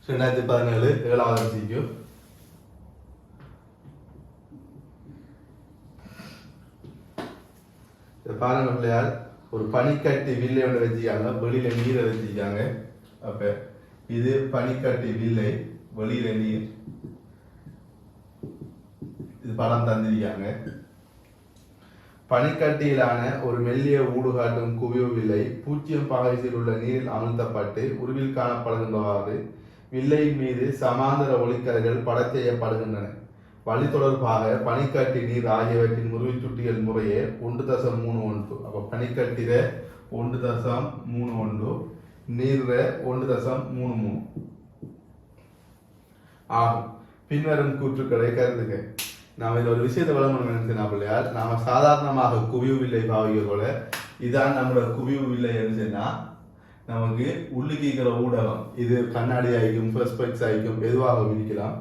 2017 7வது MCQ. பாருங்க பிள்ளையார், ஒரு பனிக்கட்டி வில்லை ஒன்று வச்சுக்காங்க, வெளியில நீரை வச்சுக்காங்க. அப்ப இது பனிக்கட்டி வில்லை, வெளியில நீர், இது படம் தந்திருக்காங்க. பனிக்கட்டியிலான ஒரு மெல்லிய ஊடுகாட்டும் குவிவு வில்லை 0 பாகையில் உள்ள நீரில் அமிழ்த்தப்பட்டு உருவில் காணப்படுகின்றவாறு வில்லையின் மீது சமாந்தர ஒளிக்கதிர்கள் பட செய்யப்படுகின்றன. வழி தொடர்பாக பனிக்கட்டி நீர் ஆகியவற்றின் முறிவு சுட்டிகள் முறையே 1.31. அப்போ பனிக்கட்டில 1.31, நீர்ல 1.33 ஆகும். பின்வரும் கூற்றுக்களை கருதுக. நாம் இதில் ஒரு விஷயத்தை வளமணும் நினைச்சா பிள்ளையார், நாம சாதாரணமாக குவிவு வில்லை பாவிக்க போல இதான் நம்மளோட குவிவு வில்லை இருந்துச்சுன்னா நமக்கு உள்ளுக்கிக்கிற ஊடகம், இது கண்ணாடி ஆகிக்கும், பெர்ஸ்பெக்ஸ் ஆகிக்கும், எதுவாக விரிக்கலாம்.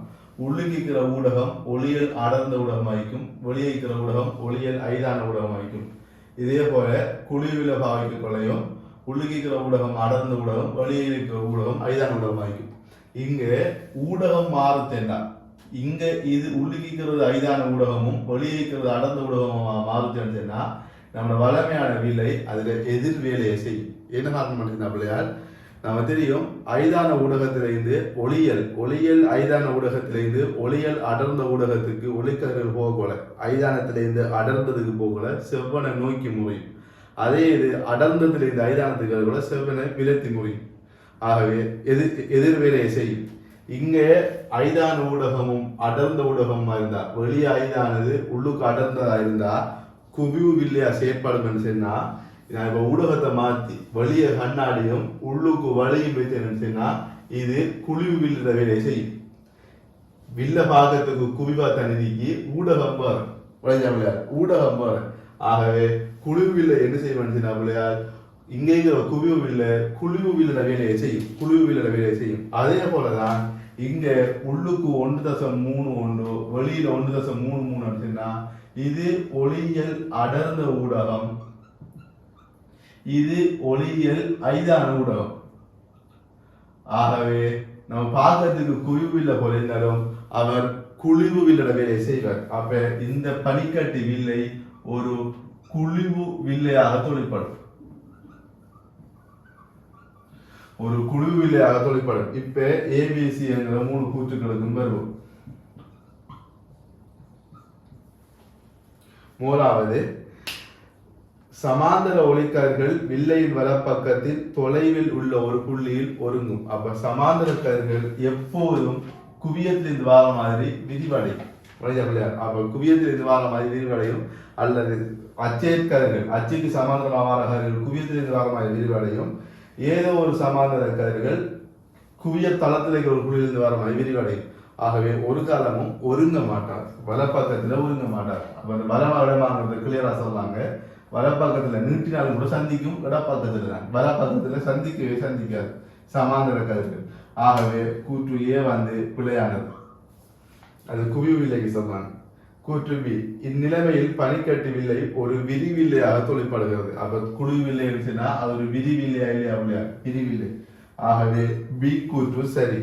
உள்ளுக்கிக்கிற ஊடகம் ஒளியல் அடர்ந்த ஊடகமாய்க்கும், வெளியிக்கிற ஊடகம் ஒளியல் ஐதான ஊடகமாய்க்கும். இதே போல குழிவில பாவிக்க கொள்ளையும் உள்ளுக்கிக்கிற ஊடகம் அடர்ந்த ஊடகம், வெளியே இருக்கிற ஊடகம் ஐதான ஊடகமாய்க்கும். இங்க ஊடகம் மாறுத்தேண்டா, இங்க இது உள்ளுக்கிக்கிறது ஐதான ஊடகமும் வெளியே இருக்கிறது அடர்ந்த ஊடகமும் மாறுத்தேன்னு சொன்னா நம்ம வளமையான வில்லை அதுல எதிர் வேலையை செய்யும். என்ன காரணம் பண்ணினா பிள்ளையார், நம்ம தெரியும் ஐதான ஊடகத்திலிருந்து ஒளியல் ஐதான ஊடகத்திலிருந்து ஒளியல் அடர்ந்த ஊடகத்துக்கு ஒளிக்கதிர்கள் போகல, ஐதானத்திலிருந்து அடர்ந்ததுக்கு போகல செவ்வனை நோக்கி முறையும். அதே இது அடர்ந்ததிலிருந்து ஐதானத்துக்கு கூட செவ்வனை விலத்தி முறையும். ஆகவே எதிர் வேலையை செய்யும். இங்கே ஐதான ஊடகமும் அடர்ந்த ஊடகமா இருந்தா, வெளியே ஐதானது உள்ளுக்கு அடர்ந்ததா இருந்தா குவிவு வில்லையா செயற்படும் சொன்னா, நான் இப்ப ஊடகத்தை மாத்தி வெளியே கண்ணாடியும் உள்ளுக்கு வழியும் வைத்தேன்னா இது குழிவு வில்லுற வேலையை செய்யும். வில்ல பாகத்துக்கு குவிவா தனிக்கு ஊடகம் வரும், விளையாட ஊடகம் வரும். ஆகவே குழிவு வில்லை என்ன செய்வேன் பிள்ளையார், இங்கே குவிவு வில்லை குழிவு வில்லுற வேலையை செய்யும், குழிவு வில்லுற வேலையை செய்யும். அதே போலதான் இங்க உள்ளுக்கு 1.31, வெளியில 1.33 இது ஒளியியல் அடர்ந்த ஊடகம், இது ஒளியியல் ஐதான ஊடகம். ஆகவே நம்ம பார்க்கறதுக்கு குழிவு போல இருந்தாலும் அவர் குழிவு வில்லோட வேலையை செய்வார். அப்ப இந்த பனிக்கட்டி வில்லை ஒரு குழிவு வில்லையாக தொழிற்படும், ஒரு குழிவு வில்லையாக தொழிற்படும். இப்ப ஏபிசி என்கிற 3 கூற்றுக்களுக்கும் வருவோம். மூன்றாவது, சமாந்தர ஒளிக்கதிர்கள் வில்லையின் வலப்பக்கத்தில் தொலைவில் உள்ள ஒரு புள்ளியில் ஒருங்கும். அப்ப சமாந்தர கதிர்கள் எப்போதும் குவியத்திலிருந்து வார மாதிரி விரிவடையும். அப்ப குவியத்திலிருந்து வார மாதிரி விரிவடையும், அல்லது அச்சேற்கதிர்கள் அச்சுக்கு சமாந்தரமாக வார கதிர்கள் குவியத்திலிருந்து வார மாதிரி விரிவடையும். ஏதோ ஒரு சமாந்தர கதிர்கள் குவிய தளத்தில் ஒரு புள்ளியிலிருந்து வர மாதிரி விரிவடையும். ஆகவே ஒரு காலமும் ஒருங்க மாட்டார், வலப்பக்கத்துல ஒருங்க மாட்டார். அப்ப வலமாங்கிறது கிளியரா சொல்றாங்க, வலப்பக்கத்துல நீட்டினாலும் கூட சந்திக்கும், இடப்பக்கத்துல தான், வலப்பக்கத்துல சந்திக்கவே சந்திக்காது சமாந்தர கதிர்கள். ஆகவே கூற்று ஏ பிழையானது, அது குவிவு வில்லைக்கு சொல்றாங்க. கூற்று பி, இந்நிலைமையில் பனிக்கட்டி வில்லை ஒரு விரிவில்லையாக தொழிற்படுகிறது. அப்ப குழு வில்லை இருந்துச்சுன்னா அது ஒரு விரிவில்லையா இல்லையா பிள்ளையா, விரிவில்லை. ஆகவே பி கூற்று சரி.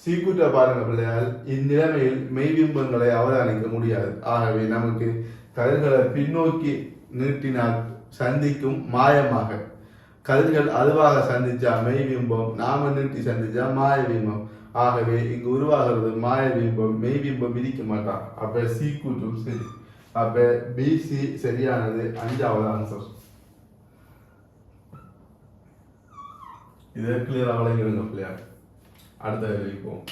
சி கூற்ற பாருங்க பிள்ளையால், இந்நிலைமையில் மெய்பிம்பங்களை அவதானிக்க முடியாது. ஆகவே நமக்கு கதிர்களை பின்னோக்கி நீட்டினால் சந்திக்கும் மாயமாக, கதிர்கள் அதுவாக சந்திச்சா மெய்பிம்பம், நாம நீட்டி சந்திச்சா மாய பிம்பம். ஆகவே இங்கு உருவாகிறது மாய பிம்பம், மெய்பிம்பம் விதிக்க மாட்டான். அப்ப சி கூற்றும் சரி. அப்ப பிசி சரியானது, 5வது ஆன்சர். இதை கிளியரா வழங்கிடுங்க பிள்ளையார். அடுத்த வேலைக்கு போவோம்.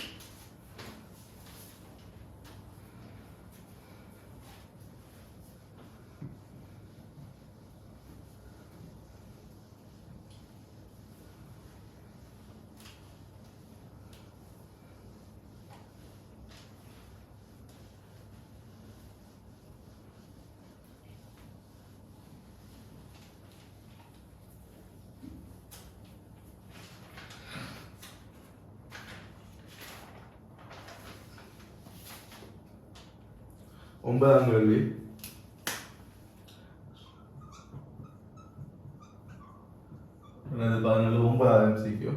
ஒன்பதாம் கேள்வி, பாருங்கள் 9வது MCQ.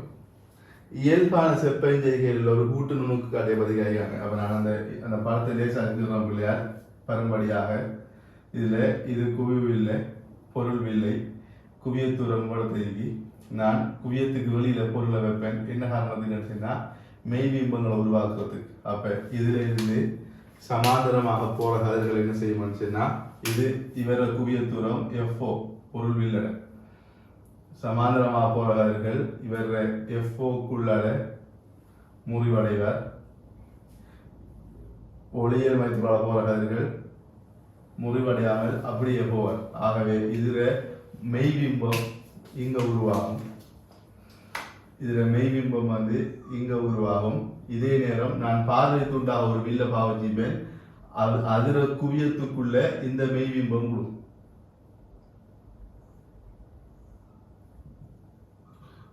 இயல்பான செப்பஞ்செய்கையில் ஒரு கூட்டு நுணுக்கு காட்டிய பதிகாரியாங்க. அப்ப நான் அந்த அந்த படத்தை லேசாக பிள்ளையார் பரம்படியாக இது குவிவில்லை பொருள் வில்லை குவியத்தூரம் படத்தை நான் குவியத்துக்கு வெளியில பொருளை வைப்பேன். என்ன காரணத்துக்கு சொன்னா மெய்பிம்பங்களை உருவாக்குறதுக்கு. அப்ப இதுல இருந்து சமாந்தரமாக போற கதிர்கள் என்ன செய்யும்னு சொன்னா இது இவர குவியத்தூரம் FO பொருள் வில்லட சமாந்தரமாக போற கதிர்கள் இவர FOக்குள்ளால முறிவடைவார். ஒளியல் மையத்துக்குள்ள போற கதிர்கள் முறிவடையாமல் அப்படியே போவார். ஆகவே இதுல மெய்பிம்பம் இங்க உருவாகும். இதுல மெய்பிம்பம் இங்க உருவாகும். இதே நேரம் நான் பார்வை துண்டாக ஒரு வில்ல பாவச்சிப்பேன். அதுல குவியத்துக்குள்ள இந்த மெய்பிம்பம் விடும்.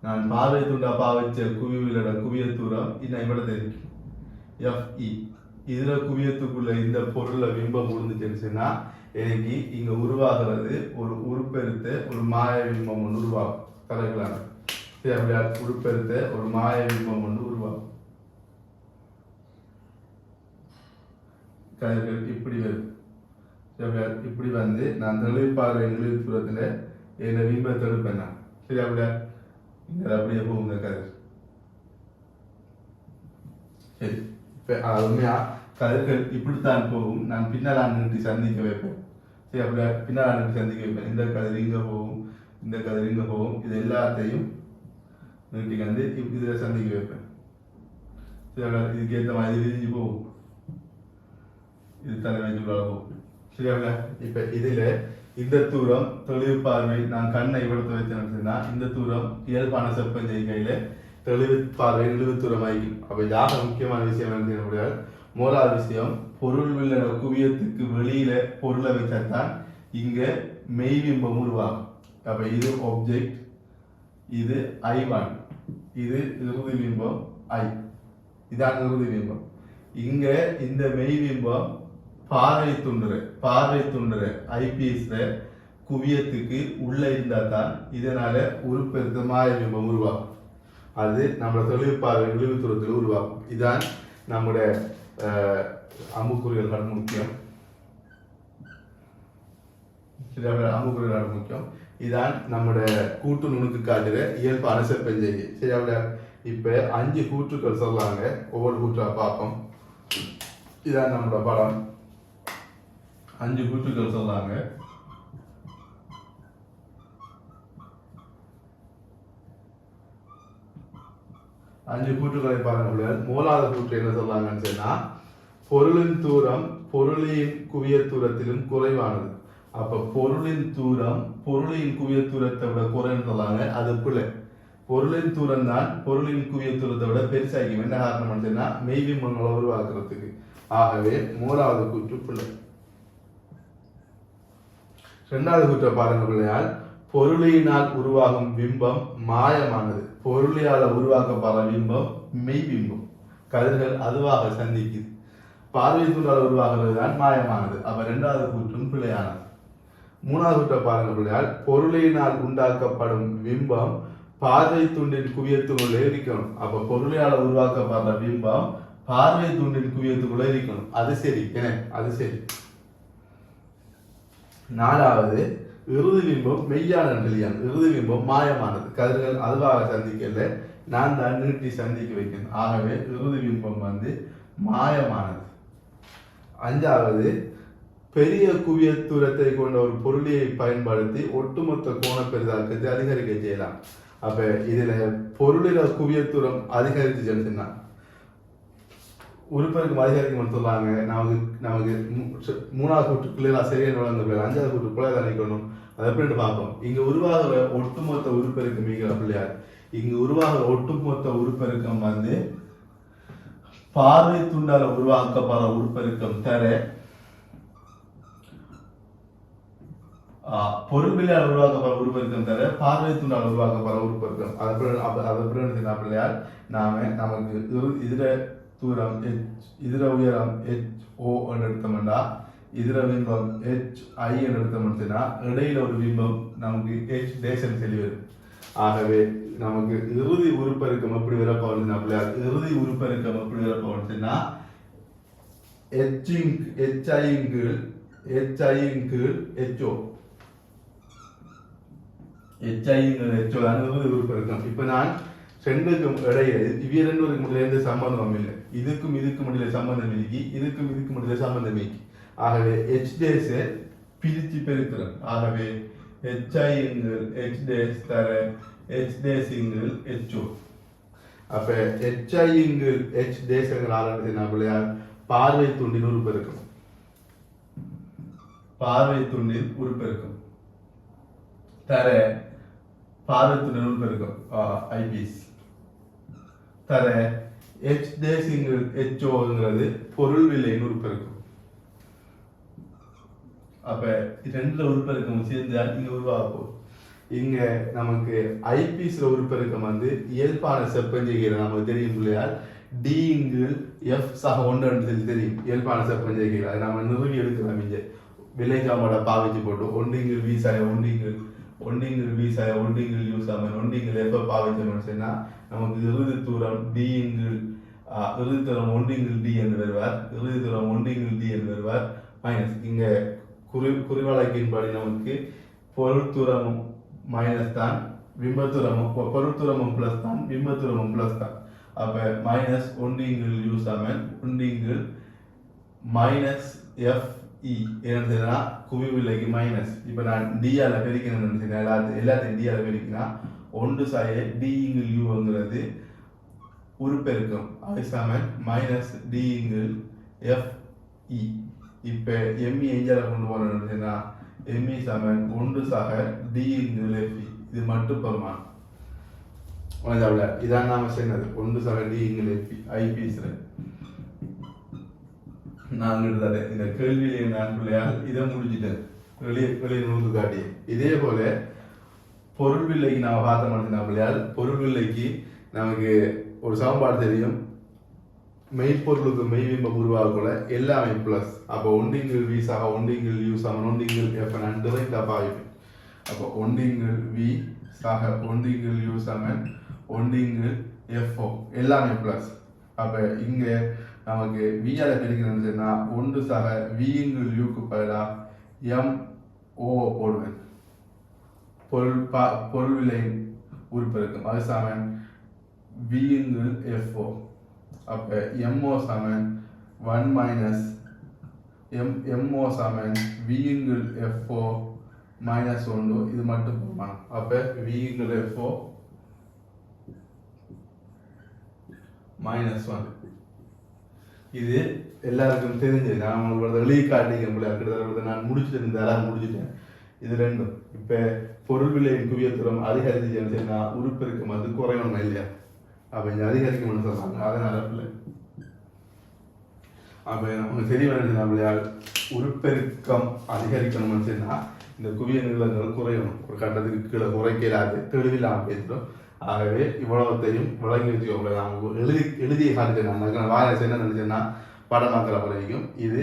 நான் பார்வை துண்டா பாவச்ச குவிவிலோட குவியத்தூரம் இன்னும் இவ்வளோ தெரியும் FE. இதுல குவியத்துக்குள்ள இந்த பொருளை பிம்பம் விழுந்துச்சுன்னா எனக்கு இங்க உருவாகிறது ஒரு உருப்பெருத்த ஒரு மாய பிம்பம் ஒன்று உருவாகும். தலைகளான உருப்பெருத்த ஒரு மாய பிம்பம் ஒன்று உருவாகும். கதிர்கள் இப்படி வரும். இப்படி நான் தெளிவுப்பார்வை நிலையத்துறத்துல என்ன பிம்பத்தை எடுப்பேன் நான். சரி அப்படியா இங்க அப்படியே போகுங்க கதிர். சரி இப்ப உண்மையா கதிர்கள் இப்படித்தான் போகும். நான் பின்னால் நிறுத்தி சந்திக்க வைப்பேன். சரி அப்படியா பின்னால் நிறுத்தி சந்திக்க வைப்பேன். இந்த கதிர் இங்க போகும், இந்த கதிர் இங்க போகும். இது எல்லாத்தையும் நிறுத்தி இதுல சந்திக்க வைப்பேன். சரி இதுக்கு ஏற்ற மாதிரி விரிஞ்சு போகும். இது தலைமைக்குள்ள போகும். சரி அப்படியா இப்ப இதுல இந்த தூரம் தெளிவு பார்வை நான் கண்ணை இவ்வளவு வச்சேன்னா இந்த தூரம் இயல்பான செப்பஞ்செய்கையில தெளிவு பார்வை நிலுவு தூரம் ஆகிக்கும். அப்ப யாக முக்கியமான விஷயம் என்ன முடியாது. மூணாவது விஷயம் பொருள் வில்ல குவியத்துக்கு வெளியில பொருளை வச்சாதான் இங்க மெய்பிம்பம் உருவாகும். அப்ப இது ஆப்ஜெக்ட், இது I1, இது இறுதி பிம்பம் I. இதான் இறுதி பிம்பம். இங்க இந்த மெய்பிம்பம் பார்வை துண்டுற ஐபிஎஸ்ல குவியத்துக்கு உள்ள இருந்தா தான் இதனால உருப்பெருத்த மாய பிம்பம் உருவாகும். அது நம்ம தெளிவு பார்வை விளிவு தூரத்தில் உருவாகும். இதான் நம்முடைய அம்புக்குறிகள் முக்கியம். அம்புக்குறிகள் முக்கியம். இதான் நம்முடைய கூட்டு நுணுக்கு காட்டுற இயல்பான செப்பஞ்செய்கை. சரி அவள இப்ப 5 கூற்றுக்கள் சொல்றாங்க. ஒவ்வொரு கூற்றா பார்ப்போம். இதான் நம்மளோட படம். 5 கூற்றுக்கள் சொல்றாங்க. அஞ்சு கூற்றுக்களை பாருங்க. மூலாவது கூற்று என்ன சொல்றாங்கன்னு சொன்னா பொருளின் தூரம் பொருளின் குவிய தூரத்திலும் குறைவானது. அப்ப பொருளின் தூரம் பொருளின் குவிய தூரத்தை விட குறைன்னு சொல்லாங்க. அது பிள்ளை. பொருளின் தூரம் தான் பொருளின் குவிய தூரத்தை விட பெருசாகி என்ன காரணம் சொன்னா மெய்பிம்பங்களை உருவாக்குறதுக்கு. ஆகவே மூலாவது கூற்று பிள்ளை. 2வது கூற்றை பாருங்க பிள்ளையால் பொருளினால் உருவாகும் பிம்பம் மாயமானது. பொருளியால உருவாக்கப்படுற பிம்பம் மெய்பிம்பம். கதிர்கள் அதுவாக சந்திக்குது. பார்வை தூண்டால் உருவாகிறது தான் மாயமானது. அப்ப 2வது கூற்றும் பிள்ளையானது. 3வது கூற்றை பாருங்க பிள்ளையால் பொருளினால் உண்டாக்கப்படும் பிம்பம் பார்வை துண்டின் குவியத்துக்குள்ளே இருக்கணும். அப்ப பொருளியால உருவாக்கப்படுற பிம்பம் பார்வை துண்டின் குவியத்துக்குள்ளே இருக்கணும். அது சரி அது சரி. 4வது இறுதி பிம்பம் மெய்யான நிலையான். இறுதி பிம்பம் மாயமானது. கதிர்கள் அதுவாக சந்திக்கல, நான் தான் நீட்டி சந்திக்க வைக்கணும். ஆகவே இறுதி பிம்பம் மாயமானது. 5வது பெரிய குவிய தூரத்தை கொண்ட ஒரு பொருளியை பயன்படுத்தி ஒட்டுமொத்த கோண பெரிதாக்கத்தை அதிகரிக்க செய்யலாம். அப்ப இதுல பொருளில குவிய தூரம் அதிகரிச்சு சொன்னா உறுப்பினருக்கு அதிகரிக்கும் சொல்றாங்க. நமக்கு 3வது கூற்றுக்குள்ள சரியான வளர்ந்து 5வது கூற்றுக்குள்ள தான் நினைக்கணும். அதை எப்படி பார்ப்போம். இங்க உருவாகிற ஒட்டுமொத்த உறுப்பெருக்கம் மிக பிள்ளையார். இங்க உருவாகிற ஒட்டுமொத்த உறுப்பெருக்கம் பார்வை துண்டால உருவாக்கப்படுற உறுப்பெருக்கம் தர பொருள்பிள்ளையால் உருவாக்கப்படுற உறுப்பெருக்கம் தர பார்வை துண்டால் உருவாக்கப்படுற உறுப்பெருக்கம். அதை பிள்ளையார் நமக்கு இதுல தூரம் இதுல உயரம் HO எடுத்தோம்னா இதுல பிம்பம் HI எடுத்தோம்னா இடையில ஒரு பிம்பம் நமக்கு H தேசம் சொல்லி வரும். ஆகவே நமக்கு இறுதி உருப்பெருக்கம் எப்படி வரப்போகுதுன்னா பிள்ளையார், இறுதி உருப்பெருக்கம் எப்படி வரப்போகுதுன்னா HO தான் இறுதி உருப்பெருக்கம். இப்ப நான் ரெண்டுக்கும் இடையில இவ்விய ரெண்டு முடியல எந்த சம்பந்தமும் இல்லை. இதுக்கும் முடியல சம்பந்தம் இருக்கு, இதுக்கும் முடியல சம்பந்தம் இருக்கு. ஆகவே H dash பிரிச்சு பெருக்கிறோம். ஆகவே H dash தர H dash HO. அப்ப H dash பிள்ளையார் பார்வை துண்டில் உருப்பெருக்கம். பார்வை துண்டில் உருப்பெருக்கம் தர பார்வை துண்டில் உருப்பெருக்கம் ஐபிஎஸ் தர H dash HOங்கிறது பொருள் விலையின் உருப்பெருக்கம். அப்ப ரெண்டுல உருப்பெருக்கம் சேர்ந்தால் இங்க உருவாகும். இங்க நமக்கு ஐபிஎஸ்ல உருப்பெருக்கம் வந்து இயல்பான செப்பஞ்செய்கிற நமக்கு தெரியும் இல்லையா, D/F சக ஒன்று தெரியும். இயல்பான செப்பஞ்செய்கிற அதை நம்ம நிறுவி எடுக்கலாம். இங்க விலைக்காமோட பாவிச்சு போட்டு ஒன்றிங்கில் வீசாய ஒன்றிங்கில் வீசாய ஒன்றிங்கில் யூஸ் ஆகும் ஒன்றிங்கில் எப்ப பாவிச்சோம்னு சொன்னா நமக்கு இறுதி தூரம் இறுதி தூரம் ஒன்றிங்கில் D என்று வருவார், இறுதி தூரம் ஒன்றிங்கில் D என்று வருவார் மைனஸ். இங்க குறிவழக்கின்படி நமக்கு பொருள் தூரமும் மைனஸ் தான், பிம்பத்தூரமும் பொருள் தூரமும் பிளஸ் தான், பிம்பத்தூரமும் பிளஸ் தான். அப்ப minus ஒன்றிங்கில் use Amen ஒன்றிங்கில் minus FE என்னதுன்னா குவிவில்லைக்கு மைனஸ். இப்ப நான் டிஆல பெருக்கணும் எல்லாத்தையும் டிஆல பெருக்கினா ஒன்று சாய டிங்கில் யூங்கிறது உருப்பெருக்கம் அது சமன் மைனஸ் டிங்கில் FE. இப்ப எம்இ எஞ்சால கொண்டு போனோம்னா எம்இ சமன் ஒன்று சாக டிங்கில் FE. இது மட்டும் பெருமானம் இதான் நாம சொன்னது ஒன்று சாக டிங்கில் FE ஐபிஎஸ்ல. நான் இந்த கேள்வியிலே நான் பிள்ளையால் இதை முடிச்சுட்டேன், வெளியே நூறு காட்டி. இதே போல பொருள் வில்லைக்கு நாம பார்த்த மாதிரி பிள்ளையால் பொருள் வில்லைக்கு நமக்கு ஒரு சமன்பாடு தெரியும். மெய்ப்பொருளுக்கு மெய்பிம்பம் உருவாகக்குள்ள எல்லாமே பிளஸ். அப்போ ஒன்றிங்கில் வி சாக ஒன்றிங்கில் யூ சமன் ஒன்றிங்கில் எஃப் நான் டிரெக்டா பாவிப்பேன். அப்போ ஒன்றிங்கில் வி சாக ஒன்றிங்கில் யூ சமன் ஒன்றிங்கில் எஃப்ஓ எல்லாமே பிளஸ். அப்ப இங்க நமக்கு வியால பெருக்கணும்னு சொன்னா ஒன்று சாக விங்கில் யூக்கு பதிலா MO போடுவேன். பொருள் விலை உருப்பெருக்கம் அது சமன் விங்கில் FO. அப்ப MO சமன் 1 மைனஸ் MO சமன் விங்கில் FO மைனஸ் 1. இது மட்டும் போகணும். அப்ப விங்கில் FO மைனஸ் 1. இது எல்லாருக்கும் தெரிஞ்சது. நான் உங்களுக்கு எழுதி காட்டிக்க முடியாது, நான் முடிச்சுட்டேன். இது ரெண்டும் இப்ப பொருள் விலையின் குவியத்துறம் அதிகரிச்சுன்னா உருப்பெருக்கம் அது குறையணும் இல்லையா? அப்ப இங்க அதிகரிக்கணும்னு சொல்றாங்க. அதனால பிள்ளை அப்ப நமக்கு தெரிய வேண்டியது உருப்பெருக்கம் அதிகரிக்கணும்னு சொன்னா இந்த குவிய நிலங்கள் குறையணும். ஒரு கட்டத்துக்கு கீழே குறைக்கலாது தெளிவில்லாமல் பேசுறோம். ஆகவே இவ்வளவுத்தையும் விளங்கி வச்சுக்கோங்க. நான் எழுதிய காலத்தில் நான் வாயில என்ன நினைச்சேன்னா படமாக்கிற பழகிக்கும். இது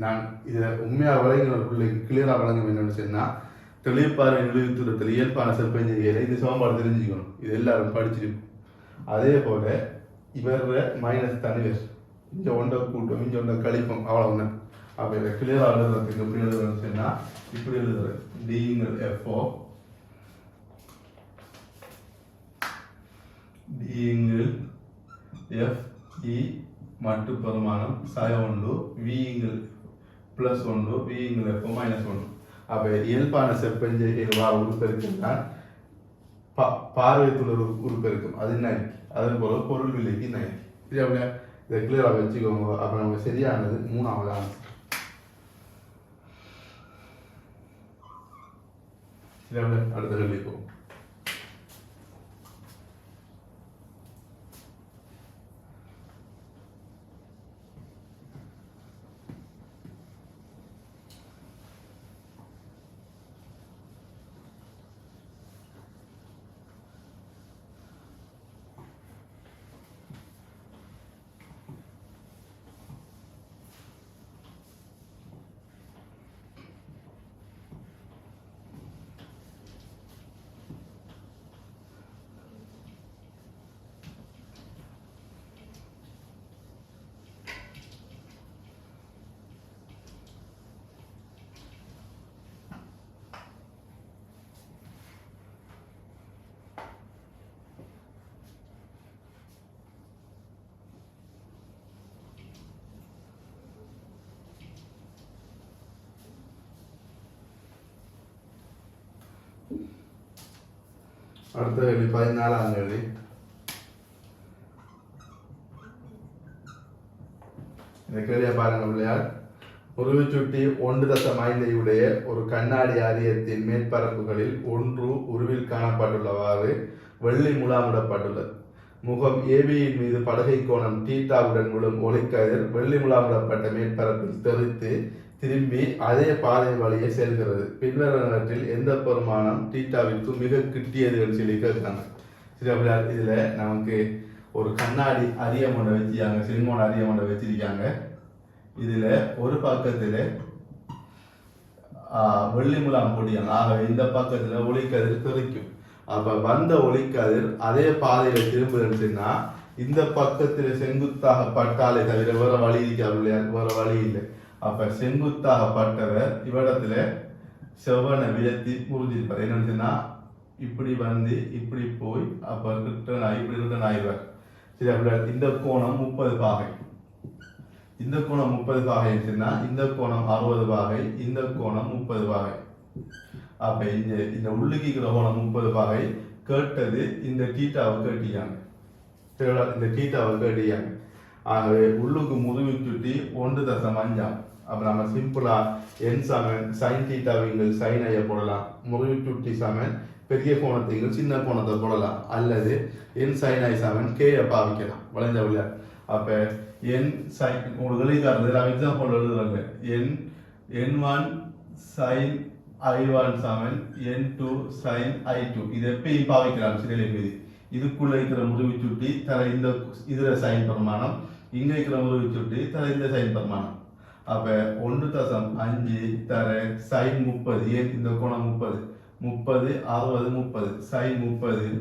நான் இதை உண்மையாக விளங்கின ஒரு பிள்ளைக்கு கிளியராக விளங்க வேணும்னு சொன்னா தெளிப்பாறை நிலையத்துறத்தில் இயல்பான செப்பஞ்செய்கையில இது சமன்பாடு தெரிஞ்சுக்கணும். இது எல்லாரும் படிச்சிருக்கும். அதே போல இவர் மைனஸ் தனிவர் இங்க ஒன்றை கூட்டம் இங்க ஒன்றை கழிப்போம் அவ்வளவு. அப்ப இதை கிளியராக எழுதுறதுக்கு எப்படி எழுதுறேன்னு சொன்னா இப்படி எழுதுறேன். டிங்கில் FO டிங்கில் FE மட்டு பெருமானம் சாய 1 விங்கில் பிளஸ் 1 விங்கில் FO மைனஸ் 1. அப்ப இயல்பான செப்பஞ்செய்கையில் வா உருப்பெருக்கம் தான் பார்வைத்துள்ள உருப்பெருக்கம். அது என்ன இருக்கு, அதே போல பொருள் விலைக்கு என்ன இருக்கு. சரியா? இதை கிளியராக வச்சுக்கோங்க. அப்ப நமக்கு சரியானது 3வது ஆன்சர். சரியா? அடுத்த கேள்வி போகும். அடுத்த கேள்வி 14ஆம் கேள்வி. இந்த கேள்வியை பாருங்க பிள்ளையார். உருவிச்சுட்டி 1.5 உடைய ஒரு கண்ணாடி ஆரியத்தின் மேற்பரப்புகளில் ஒன்று உருவில் காணப்பட்டுள்ளவாறு வெள்ளி முலாமிடப்பட்டுள்ளது. முகம் ஏபியின் மீது பலகை கோணம் தீட்டாவுடன் விழும் ஒளிக்கதிர் வெள்ளி முலாமிடப்பட்ட மேற்பரப்பில் தெரித்து திரும்பி அதே பாதை வழியே செல்கிறது. பின்வருவனவற்றில் எந்த பெருமானம் தீட்டாவிற்கு மிக கிட்டியது என்று சொல்லி கேட்கிறாங்க. சரி, இதுல நமக்கு ஒரு கண்ணாடி அரியமொண்டை வச்சிருக்காங்க, சிலிமோன் அரியமொண்டை வச்சிருக்காங்க. இதுல ஒரு பக்கத்துல வெள்ளி முலாம் பொடியாங்க. ஆகவே இந்த பக்கத்துல ஒளிக்கதிர் தெரிக்கும். அப்ப வந்த ஒளிக்கதிர் அதே பாதையில திரும்புதுன்னா இந்த பக்கத்துல செங்குத்தாக பட்டாலே தவிர வேற வழி இருக்காது, வேற வழி இல்லை. அப்ப செங்குத்தாக பட்டவர் இவ்விடத்துல செவ்வனை வியத்தி புரிஞ்சிருப்பார். என்னன்னா இப்படி வந்து இப்படி போய் அப்ப ரிட்டர்ன் ஆகி இப்படி ரிட்டர்ன் ஆகிடுவார். சரி, அப்படி இந்த கோணம் 30 பாகை, இந்த கோணம் 30 பாகை இருந்துச்சுன்னா இந்த கோணம் 60 பாகை, இந்த கோணம் 30 பாகை. அப்ப இந்த உள்ளுக்கிற கோணம் 30 பாகை கேட்டது இந்த டீட்டாவை கேட்டியாங்க. இந்த டீட்டாவை கேட்டியாங்க. ஆகவே உள்ளுக்கு முதுகு சுட்டி 1.5. அப்ப நம்ம சிம்பிளா என் சமன் சைன் தீட்டாவிங்கள் சைன் ஐய போடலாம். முதுகு சுட்டி சமன் பெரிய கோணத்தையும் சின்ன கோணத்தை போடலாம். அல்லது என் சைன் ஐ சமன் கேயை பாவிக்கலாம் வளைஞ்ச வழியா. அப்ப என் சைன் உங்களுக்கு எழுதிக்காரது எக்ஸாம்பிள் எழுதுறாங்க. N1 சைன் I1 சமன் N2 சைன் I2. இது எப்பயும் பாவிக்கலாம் சிறிய மீது. இதுக்குள்ள இருக்கிற முதுகு சுட்டி தர இந்த இதுல சைன் பிரமாணம், இங்க இருக்கிற முதுகு சுட்டி தர இந்த சைன் பிரமாணம். அப்ப 1.5 தர சைன் 30. ஏன் இந்த கோணம் 30 30 60 30 சைன் 30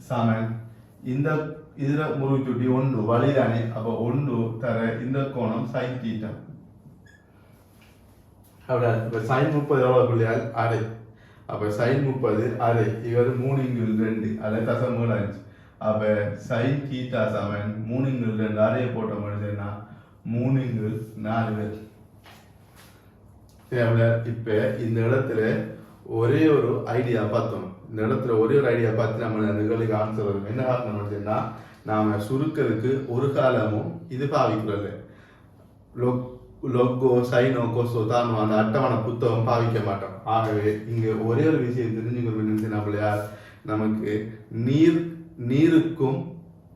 சமன் இந்த இதுல முதுகு சுட்டி 1 வழிதானே. அப்ப 1 தர இந்த கோணம் சைன் தீட்டா. அப்ப சைன் 30 எவ்வளவு பிள்ளையால் அரை. அப்ப சைன் 30 அரை இவர் 3/2 அல்லது தசம் 7. அப்ப சைன் தீட்டா சமன் 3/2 அரையை போட்ட முடியுதுன்னா 3/4. இப்ப இந்த இடத்துல ஒரே ஒரு ஐடியா பார்த்தோம். இந்த இடத்துல ஒரே ஒரு ஐடியா பார்த்து நம்ம நிகழ்வுக்கு ஆன்சர் வரும். என்ன காரணம்னா நாம சுருக்கிறதுக்கு ஒரு காலமும் இது பாவிக்கிறது. லொக்கோ சைனோ கோசோ தானோ அந்த அட்டவணை புத்தகம் பாவிக்க மாட்டோம். ஆகவே இங்க ஒரே ஒரு விஷயம் தெரிஞ்சுக்கொள்ள நமக்கு நீருக்கும்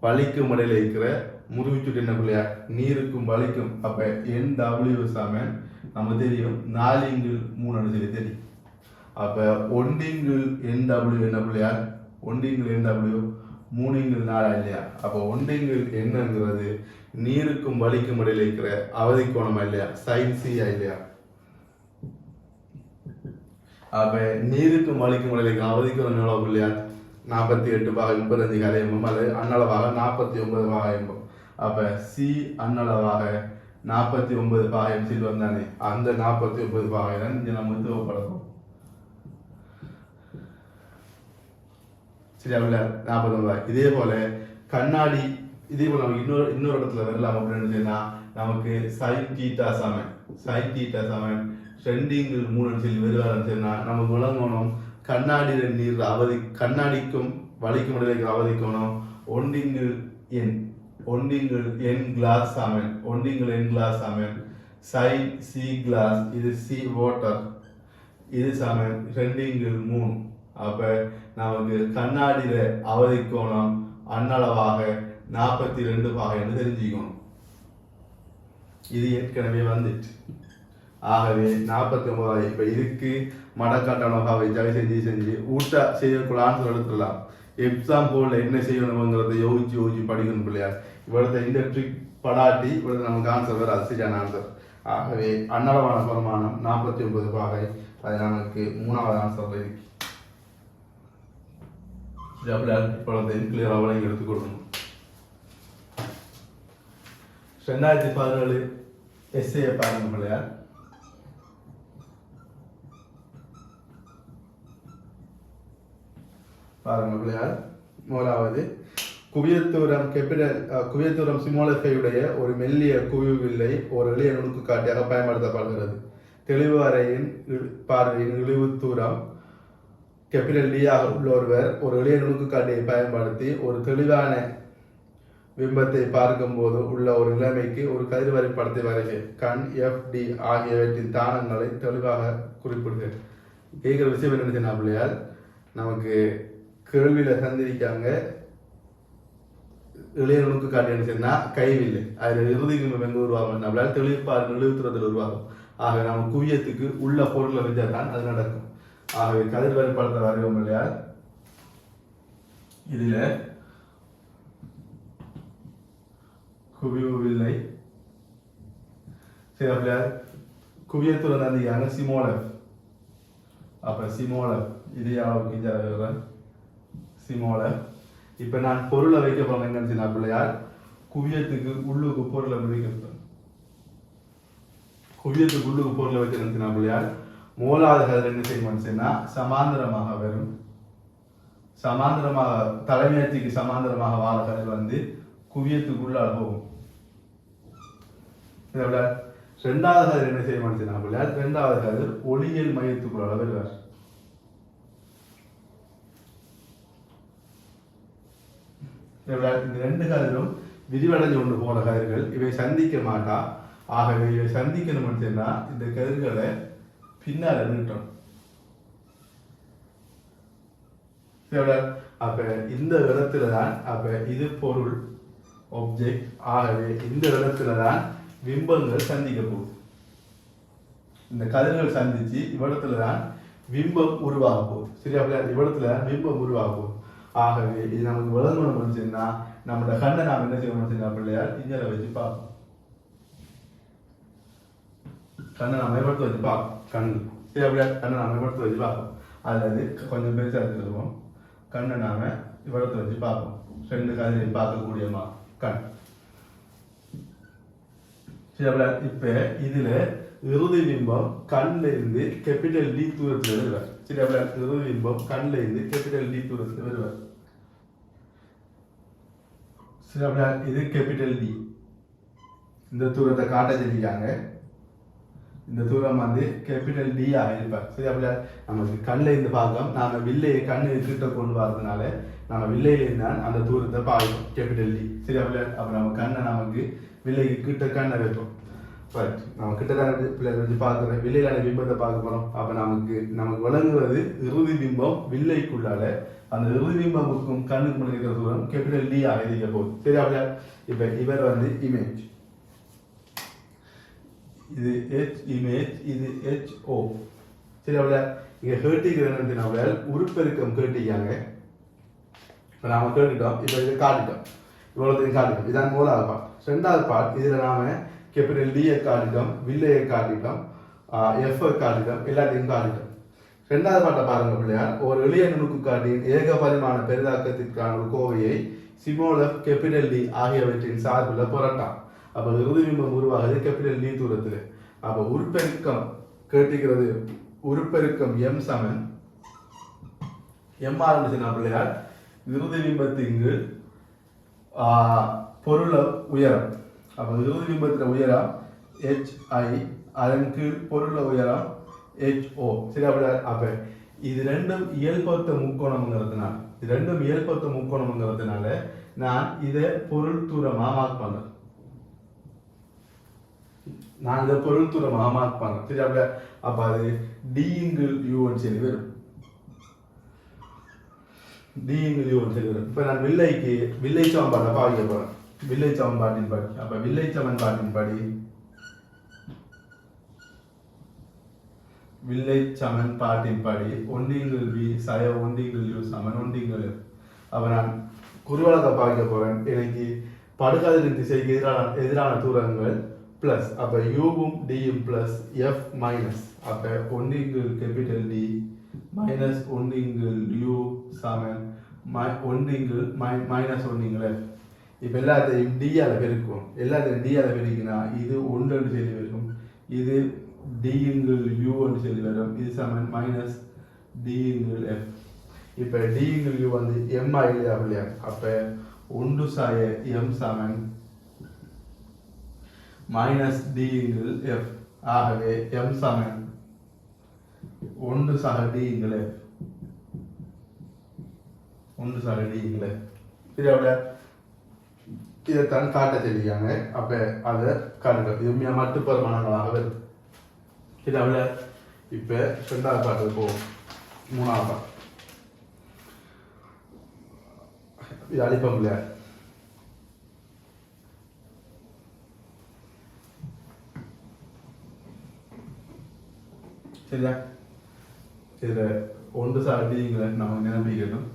வலிக்கும் இடையில இருக்கிற முதுகுச்சுட்டு என்ன பிள்ளையா நீருக்கும் வலிக்கும். அப்ப NW சமன் நம்ம தெரியும் 4/3 சொல்லி தெரியும். அப்ப 1/NW என்ன பிள்ளையா 1/NW 3/4 இல்லையா. அப்ப 1/Nங்கிறது நீருக்கும் வலிக்கும் இடையில இருக்கிற அவதி கோணமா இல்லையா, சைன் சியா இல்லையா. அப்ப நீருக்கும் வலிக்கும் இடையில இருக்கிற அவதி கோணம் எவ்வளவு இல்லையா 48 பாகை 35 கலையம்பம் அது அன்னளவாக 49 பாகையம்பம். அப்ப சி அன்னளவாக 49 பாகையம் சொல்லி வந்தானே அந்த 49 பாகை தான் இங்க நம்ம தேவைப்படணும். சரியா 49. இதே போல கண்ணாடி இதே போல நமக்கு இன்னொரு இடத்துல வரலாம் அப்படின்னு சொன்னா நமக்கு சைன் தீட்டா சமன் 2/3 சொல்லி வருவாருன்னு சொன்னா நமக்கு விளங்கணும் கண்ணாடியில நீர் அவதி கண்ணாடிக்கும் வலிக்கும் இடையில அவதிக்கணும் 1/N கிளாஸ் சமன் 1/N கிளாஸ் சமன் சைன் சி கிளாஸ் இது சி வாட்டர் இது சமன் 2/3. அப்ப நமக்கு கண்ணாடியில அவதிக்கோணம் அன்னளவாக 42 பாகை என்று தெரிஞ்சுக்கணும். இது ஏற்கனவே வந்துட்டு. ஆகவே 49. இப்ப இதுக்கு மடக்காட்டணவாக செஞ்சு ஊட்ட செய்யக்குள்ள ஆன்சர் எடுத்துடலாம். எக்ஸாம்பிள் என்ன செய்யணுங்கிறத யோசிச்சு படிக்கணும் பிள்ளையார். இவ்வளவு இந்த ட்ரிக் படாட்டி இவ்வளவு நமக்கு ஆன்சர் வராது, சரியான ஆன்சர். ஆகவே அன்னளவான பிரமாணம் 49 பாகை அது நமக்கு 3வது ஆன்சர்ல இருக்கு. இப்பொழுது கிளியர் அவளையும் எடுத்துக் கொடுக்கணும். 2017 எஸ்ஏ பாருங்க பிள்ளையார். பாருங்க பிள்ளையார். முதலாவது குவியத்தூரம் சிமோலஃபையுடைய ஒரு மெல்லிய குவிவு வில்லை ஒரு எளிய நுணுக்கு காட்டியாக பயன்படுத்தப்படுகிறது. தெளிவு அறையின் பார்வையின் இழிவு தூரம் கேபிட்டல் டி ஆக உள்ள ஒருவர் ஒரு எளிய நுணுக்குக்காட்டியை பயன்படுத்தி ஒரு தெளிவான பிம்பத்தை பார்க்கும்போது உள்ள ஒரு நிலைமைக்கு ஒரு கதிர்வரை படத்தை வரைக. கண் FD ஆகியவற்றின் தானங்களை தெளிவாக குறிப்பிடுக. கேட்குற விஷயம் என்ன சொன்னா பிள்ளையால் நமக்கு கேள்வியில சந்திரிக்காங்க எளிய நுணுக்கு காட்டி சொன்னா கைவில்லை அதில் இறுதி பிம்பம் எங்க உருவாகும் நம்மளால் தெளிப்பார் நிறுவுத்துறதுல உருவாகும். ஆக நம்ம குவியத்துக்கு உள்ள பொருளை வச்சா தான் அது நடக்கும். ஆகவே கதிர்வரை படத்தை வரைவோம் இல்லையா. இதுல குவியவில்லை சரி அப்படியா குவியத்துல நந்திக்காங்க சிமோலர். அப்ப சிமோலர் இது யாவுக்கு இந்த சிமோலர். இப்ப நான் பொருளை வைக்க போறேன் என்னன்னு பிள்ளையார் குவியத்துக்கு உள்ளுக்கு பொருளை வைக்க குவியத்துக்கு உள்ளுக்கு பொருளை வைக்கிறேன் பிள்ளையார் மூலாவது கதிர் என்ன செய்யணும்னா சமாந்தரமாக வரும். சமாந்தரமாக தலைமையத்துக்கு சமாந்தரமாக வாழ கதிர் வந்து குவியத்துக்குள்ள போகும். ரெண்டாவது கதிர் என்ன செய்யணும்னா பிள்ளையார் ரெண்டாவது கதிர் ஒளியியல் மையத்துக்குள்ள வருவார். இந்த ரெண்டு கதிரும் விரிவடைஞ்சு கொண்டு போற கதிர்கள் இவை சந்திக்க மாட்டா. ஆகவே இவை சந்திக்கணும் சொன்னா இந்த கதிர்களை பின்னால நீட்டணும். அப்ப இந்த இடத்துலதான் அப்ப இது பொருள் ஆப்ஜெக்ட். ஆகவே இந்த இடத்துலதான் பிம்பங்கள் சந்திக்க போகுது. இந்த கதிர்கள் சந்திச்சு இவ்விடத்துலதான் பிம்பம் உருவாக போகுது. சரியா இவ்விடத்துல பிம்பம் உருவாக போகுது. ஆகவே இது நமக்கு விளங்கணும் சொன்னா நம்மளோட கண்ணை நாம் என்ன செய்யணும் சொன்னா பிள்ளையார் இஞ்சலை வச்சு பார்ப்போம். கண்ணை நாம் மேம்படுத்த வச்சு பார்ப்போம். கண் சரி அப்படியா கண்ணை நாம் மேம்படுத்த வச்சு பார்ப்போம். அல்லது கொஞ்சம் பெருசாக எடுத்துருவோம். கண்ணை நாம இவ்வளத்தை வச்சு பார்ப்போம். ரெண்டு கதிரையும் பார்க்கக்கூடிய கண் சரி அப்படியா. இப்ப இதுல இறுதி பிம்பம் கண்ல இருந்து கேபிட்டல் டி தூரத்துல வருவார். சரி அப்படியா இறுதி பிம்பம் கண்ல இருந்து கேபிட்டல் டி தூரத்துல வருவார். சரி அப்படியா இது கேபிட்டல் டி. இந்த தூரத்தை காட்ட சொல்லிருக்காங்க. இந்த தூரம் வந்து கேபிட்டல் டி ஆக இருப்பார். சரி அப்படியா நமக்கு கண்ணில் இருந்து பார்க்கலாம். நாம வில்லையை கண்ணு கிட்ட கொண்டு வரதுனால நம்ம வில்லையில இருந்தால் அந்த தூரத்தை பார்க்கணும் கேபிட்டல் டி. சரி அப்படியா அப்ப நம்ம கண்ணை நமக்கு வில்லைக்கு கிட்ட கண்ணை வைப்போம். ரைட் நம்ம கிட்ட தான் பிள்ளைகள் வச்சு பார்க்குறோம். வில்லையிலான பிம்பத்தை பார்க்க போறோம். அப்ப நமக்கு விளங்குறது இறுதி பிம்பம் வில்லைக்குள்ளால அந்த இறுதி பிம்பமுக்கும் கண்ணுக்கு முன்னாடி இருக்கிற தூரம் கேபிட்டல் டி ஆக இருக்க போகுது. சரி அப்படியா இப்ப இவர் வந்து இமேஜ் இது H இமேஜ் இது HO. சரி அப்படியா இங்க கேட்டிக்கிறேன் உருப்பெருக்கம் கேட்டிக்காங்க. இப்போ நாம கேட்டுட்டோம். இப்போ இதை காட்டிட்டோம். இவ்வளோத்தையும் காட்டிட்டோம். இதான் மூணாவது பார்ட். ரெண்டாவது பார்ட் இதில் நாம கேபிட்டல் டியை காட்டிட்டோம், வில்லையை காட்டிட்டோம், எஃப்ஐ காட்டிட்டோம், எல்லாத்தையும் காட்டிட்டோம். ரெண்டாவது பாட்டை பாருங்க பிள்ளையார் ஒரு எளிய நுணுக்கு காட்டியின் ஏக பரிமாண பெரிதாக்கத்திற்கான ஒரு கோவையை சிமோலர் கேபிட்டல் டி ஆகியவற்றின் சார்பில் புரட்டான். அப்போ இறுதி பிம்பம் உருவாகுது கேபிட்டல் டி தூரத்தில். அப்போ உருப்பெருக்கம் கேட்டிக்கிறது உருப்பெருக்கம் M சமன் M ஆரம்பிச்சுனா பிள்ளையார் இறுதி பிம்பத்திற்கு பொருள உயரம். அப்போ இறுதி பிம்பத்தின் உயரம் HI அதன் கீழ் பொருள உயரம் HO. சரி பிள்ளையார் அப்ப இது ரெண்டும் இயல்பொத்த முக்கோணம்ங்கிறதுனால நான் இதை பொருள் தூரமா மார்க் பண்றேன். நான் இந்த பொருள் தூரமாக மார்க் பண்ணேன். சரி அப்படியா அப்ப அது D/U சொல்லி வரும். D/U சொல்லி வரும். இப்ப நான் வில்லை சமன்பாட்டை பாவிக்க போறேன். வில்லை சமன்பாட்டின் படி அப்ப வில்லை சமன்பாட்டின் படி 1/V சய 1/U சமன் 1/F. அப்ப நான் குறுவலத்தை பாவிக்க போறேன். எனக்கு படுகதிரின் திசைக்கு எதிரான தூரங்கள் பிளஸ் அப்ப யூவும் டியும் பிளஸ் எஃப் மைனஸ் அப்ப 1 கேபிட்டல் டி மைனஸ் 1 யூ சமன் 1 மைனஸ் 1 எஃப். இப்ப எல்லாத்தையும் டியால பெருக்கும். எல்லாத்தையும் டியால பெருக்கினா இது 1 சொல்லி வரும். இது டி/யூ சொல்லி வரும். இது சமன் மைனஸ் டி/எஃப். இப்ப டி/யூ வந்து எம் ஆயிடுது அப்படியா. அப்ப 1 சாய எம் சமன் மைனஸ் D/F. ஆகவே M சமன் 1 சக D/F. ஒன்று சார் அடிங்களே சரியாவில் இதைத்தான் காட்ட தெரியாங்க அப்போ அதை காட்டுங்க இது மட்டுப்பெருமானங்களாக வருது சரியாவில் இப்போ ரெண்டாவது பாட்டுக்கு போவோம் மூணாவது பாட்டு இது அடிப்பம் இல்லையா சரியா இதில் ஒன்று சார் அடிங்களை நம்ம நிரம்பிக்கணும்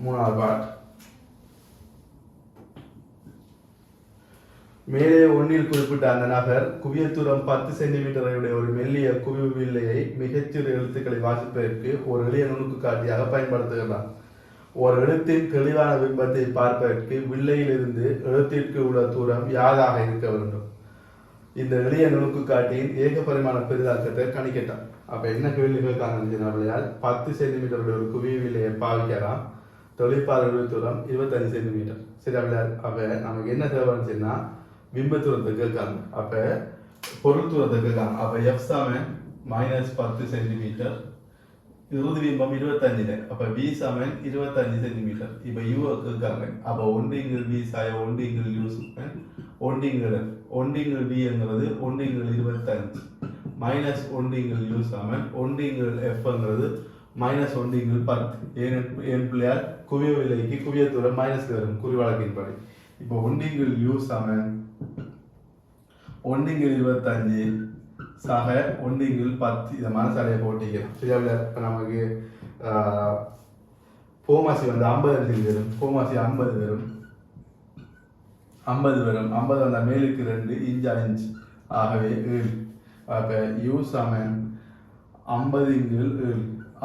மூணாவது பாட்டு மேலே ஒன்றில் குறிப்பிட்ட அந்த நபர் குவியத்தூரம் 10 சென்டிமீட்டருடைய ஒரு மெல்லிய குவிவு வில்லையை மிகச்சிறு எழுத்துக்களை வாசிப்பதற்கு ஒரு எளிய நுணுக்கு காட்டியாக பயன்படுத்துகிறார். ஒரு எழுத்தின் தெளிவான பிம்பத்தை பார்ப்பதற்கு வில்லையிலிருந்து எழுத்திற்கு உள்ள தூரம் யாதாக இருக்க வேண்டும். இந்த எளிய நுணுக்கு காட்டியின் ஏக பரிமாண பெரிதாக்கத்தை கணிக்கட்டான். அப்ப என்ன கேள்வி கேட்காங்க 10 சென்டிமீட்டருடைய ஒரு குவிவு வில்லையை பாவிக்கலாம். தொழிற்பால் தூரம் 25 சென்டிமீட்டர். சரி அப்ப நமக்கு என்ன தேவைன்னு சொன்னா பிம்ப தூரத்தை கேட்காங்க. அப்ப பொருள் தூரத்தை கேட்காங்க. அப்ப எஃப் சமன் -10 சென்டிமீட்டர், இறுதி பிம்பம் 25. அப்ப வி சமன் 25 சென்டிமீட்டர். இப்ப யூ கேட்காங்க. அப்ப ஒன்றிங்கில் வி சாய ஒன்றிங்கில் யூ சமன் ஒன்றிங்கில் வி என்கிறது ஒன்றிங்கில் 25 மைனஸ் ஒன்றிங்கில் யூ சமன் ஒன்றிங்கில் எஃப் என்கிறது -1 10. என் பிள்ளையார் குவிய விலைக்கு குவிய தூரம் மைனஸ் வரும் குறி வழக்கின்படி. இப்போ ஒன்றிங்கில் யூ சமன் ஒன்றிங்கில் 25 சக ஒன்றிங்கில் 10. இதை மனசாலையை போட்டிக்கிறோம். சரியா இப்போ நமக்கு போமாசி வந்து 50 வரும். போமாசி 50 வரும். 50 வரும். 50 வந்தால் மேலுக்கு 2 இன்ச் 5 ஆகவே 7. அப்போ யூ சமன் 50/7.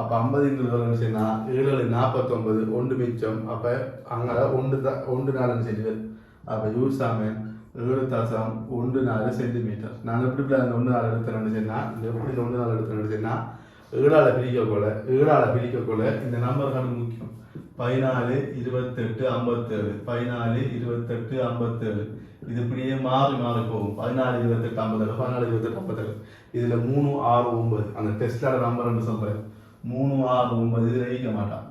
அப்போ 50 செய்யனா 7 49 ஒன்று மிச்சம். அப்போ அங்கே ஒன்று 4 சென்டிமீட்டர். அப்போ யூ சமன் 7.14 சென்டிமீட்டர். நான் எப்படி அந்த 1 4 எடுத்து சொன்னால் எப்படி இந்த 1 4 எடுத்து சொன்னால் 7ஆல் பிரிக்கக்குள்ள இந்த நம்பர்கள் முக்கியம். 14 28 57 14 28 57 இது இப்படியே மாறி போகும். 14 28 57 14 28 57 இதுல 3 6 9 அந்த டெஸ்ட்ல நம்பர் சொல்றேன். 3 6 9 இதுல வைக்க மாட்டான்.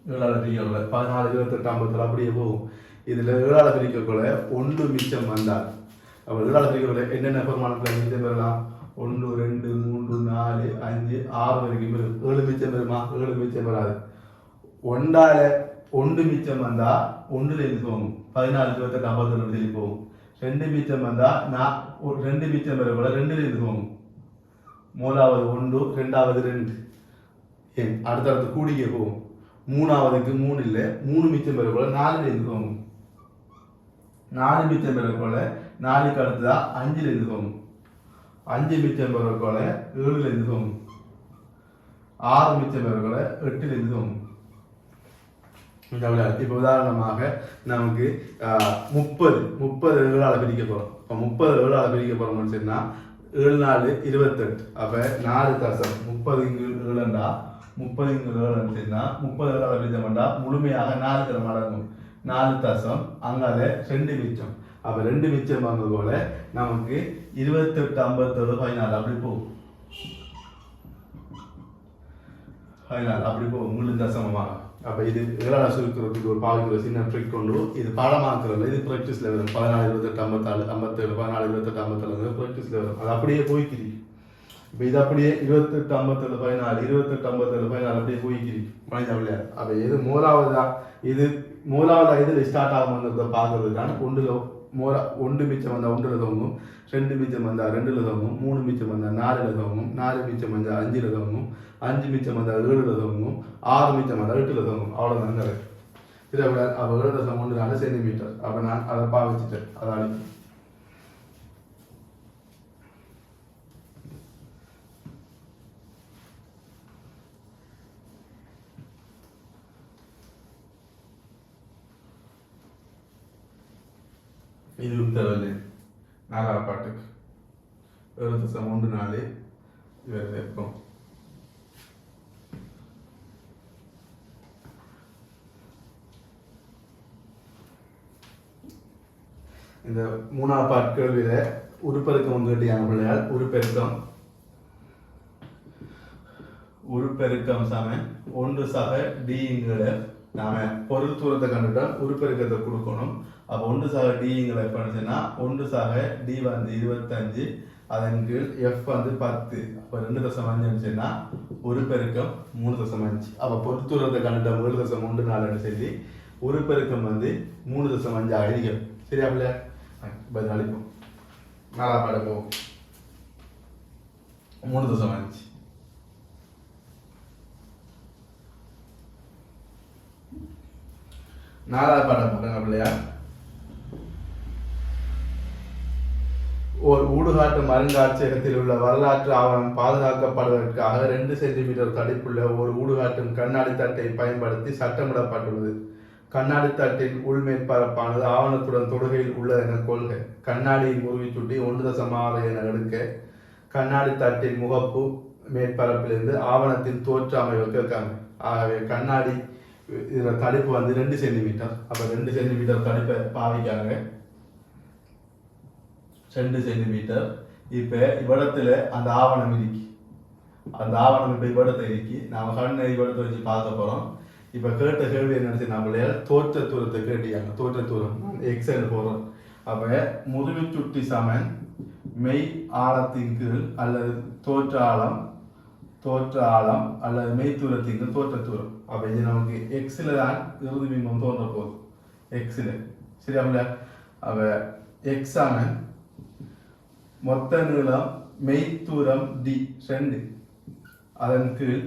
7ஆல் பிரிக்கக்குள்ள 14 28 57 அப்படியே போகும். இதுல 7ஆல் பிரிக்கக்குள்ள 1 மிச்சம் வந்தால் அப்ப 7ஆல் பிரிக்கக்குள்ள என்னென்ன பெருமானத்தில் மிச்சம் பெறலாம்? 1 2 3 4 5 6 வரைக்கும் வரும். 7 மிச்சம் வருமா? 7 மிச்சம் வராது. 1 மிச்சம் வந்தா 1ல இருந்து போகும். 14 28 57 சொல்லி போகும். 2 மிச்சம் வந்தா 2 மிச்சம் வர கூட 2ல இருந்து போகும். மூணாவது 1 ரெண்டாவது 2 அடுத்தடுத்து கூடிக்க போகும். மூணாவதுக்கு 3 இல்லை. 3 மிச்சம் வர கூட 4ல இருந்து போகும். 4 மிச்சம் வர கூட 4க்கு அடுத்ததா 5ல இருந்து போகும். 5 மிச்சம் வர கூட 7ல இருந்து போகும். 6 மிச்சம் வர கூட 8ல இருந்து போகும். இப்போ உதாரணமாக நமக்கு 30 7ஆல் பிரிக்க போறோம். இப்போ 30 7ஆல் பிரிக்க போறோம்னு சொன்னா 7 4 28. அப்ப 4 தசம் 30 இங்கு 7 30 இங்கு 7 சொன்னா 30 7ஆல் பிரிச்சோம்னா முழுமையாக 4 தரம் அடங்கும். 4 தசம் அங்கால 2 மிச்சம். அப்ப 2 மிச்சம் வாங்க போல நமக்கு 28 57 14 அப்படி போகும். 14 அப்படி போகும் முழு தசமமாக. அப்போ இது 7ஆல் சுருக்கிறதுக்கு ஒரு பாவிக்கிற சின்ன ட்ரிக் கொண்டு இது பாடமாக்குறதுல இது ப்ராக்டிஸில் வரும். 14 28 54 57 14 28 57 ப்ராக்டிஸில் வரும். அது அப்படியே போய்க்கிறீங்க. இப்போ இது அப்படியே 28 57 14 28 57 14 அப்படியே போய்க்கிறீங்க மனித விளையாடு. அப்போ இது மூலாவதா இதில் ஸ்டார்ட் ஆகும்ன்றத பார்க்கறதுக்கான 1 மிச்சம் வந்தால் 1ல தோங்கும். 2 மிச்சம் வந்தால் 2ல தோங்கும். 3 மிச்சம் வந்தால் 4ல தோங்கும். 4 மிச்சம் வந்தால் 5ல தோங்கும். 5 மிச்சம் வந்தால் 7ல தோங்கும். 6 மிச்சம் வந்தால் 8ல தோங்கும். அவ்வளோதான் கரெக்ட். சரி அப்போ 7.14 சென்டிமீட்டர். அப்போ நான் அதை பாவிச்சுட்டேன். அதை அழிச்சு இதுவும் தேவையில்லை. 4ஆவது பாட்டுக்கு 7.14 இவர் வெப்பம். இந்த மூணாவது பாட் கேள்வியில உருப்பெருக்கம் கேட்டியான பிள்ளையால் உருப்பெருக்கம் சமன் 1 சக டிங்கிற நாம பொருள் தூரத்தை கண்டுட்டோம், உருப்பெருக்கத்தை கொடுக்கணும். அப்போ 1 சக டிங்கிற எப்ப 1 சக டி 25, அதன் கீழ் எஃப் 10. அப்போ 2.5 உருப்பெருக்கம் 3.5. அப்போ பொருள் தூரத்தை கண்டுட்டோம் 7.14 சொல்லி உருப்பெருக்கம் 3.5 அழிக்கும். சரியா பிள்ளை? பதில் அழிப்போம். 4ஆம் பாடம் போகும். 3.5. 4ஆவது பாடம் போட்டாங்க பிள்ளையா. ஒரு ஊடுகாட்டும் அருங்காட்சியகத்தில் உள்ள வரலாற்று ஆவணம் பாதுகாக்கப்படுவதற்காக 2 சென்டிமீட்டர் தடிப்புள்ள ஒரு ஊடுகாட்டும் கண்ணாடி தட்டை பயன்படுத்தி சட்டமிடப்பட்டுள்ளது. கண்ணாடி தட்டின் உள்மேற்பரப்பானது ஆவணத்துடன் தொடுகையில் உள்ளது என கொள்க. கண்ணாடியின் முருவி சுட்டி 1.6 என எடுக்க கண்ணாடி தட்டின் முகப்பு மேற்பரப்பிலிருந்து ஆவணத்தின் தோற்ற அமைவு கேட்காங்க. ஆகவே கண்ணாடி இதில் தடிப்பு 2 சென்டிமீட்டர். அப்போ 2 சென்டிமீட்டர் தடிப்பை பாவிக்காங்க. 2 சென்டிமீட்டர். இப்போ இவ்விடத்துல அந்த ஆவணம் இருக்கு. அந்த ஆவணம் இப்போ இவ்விடத்தை இருக்கு. நாம கண்ணை இவ்விடத்தை வச்சு பார்க்க போறோம். இப்போ கேட்ட கேள்வி என்ன நம்மளே தோற்ற தூரத்தை கேட்டியாங்க. தோற்ற தூரம் எக்ஸல் போகிறோம். அப்போ முதுகு சுட்டி சமன் மெய் ஆழத்தின் கீழ் அல்லது தோற்ற ஆழம் அல்லது மெய் தூரத்தின் கீழ் தோற்ற தூரம். அப்போ இது நமக்கு எக்ஸில் தான் இறுதி பிம்பம் தோன்ற போகுது. எக்ஸில் சரியா? அப்போ எக்ஸ் சமன் மொத்த நீளம் மெய் தூரம் டி 2, அதன் கீழ்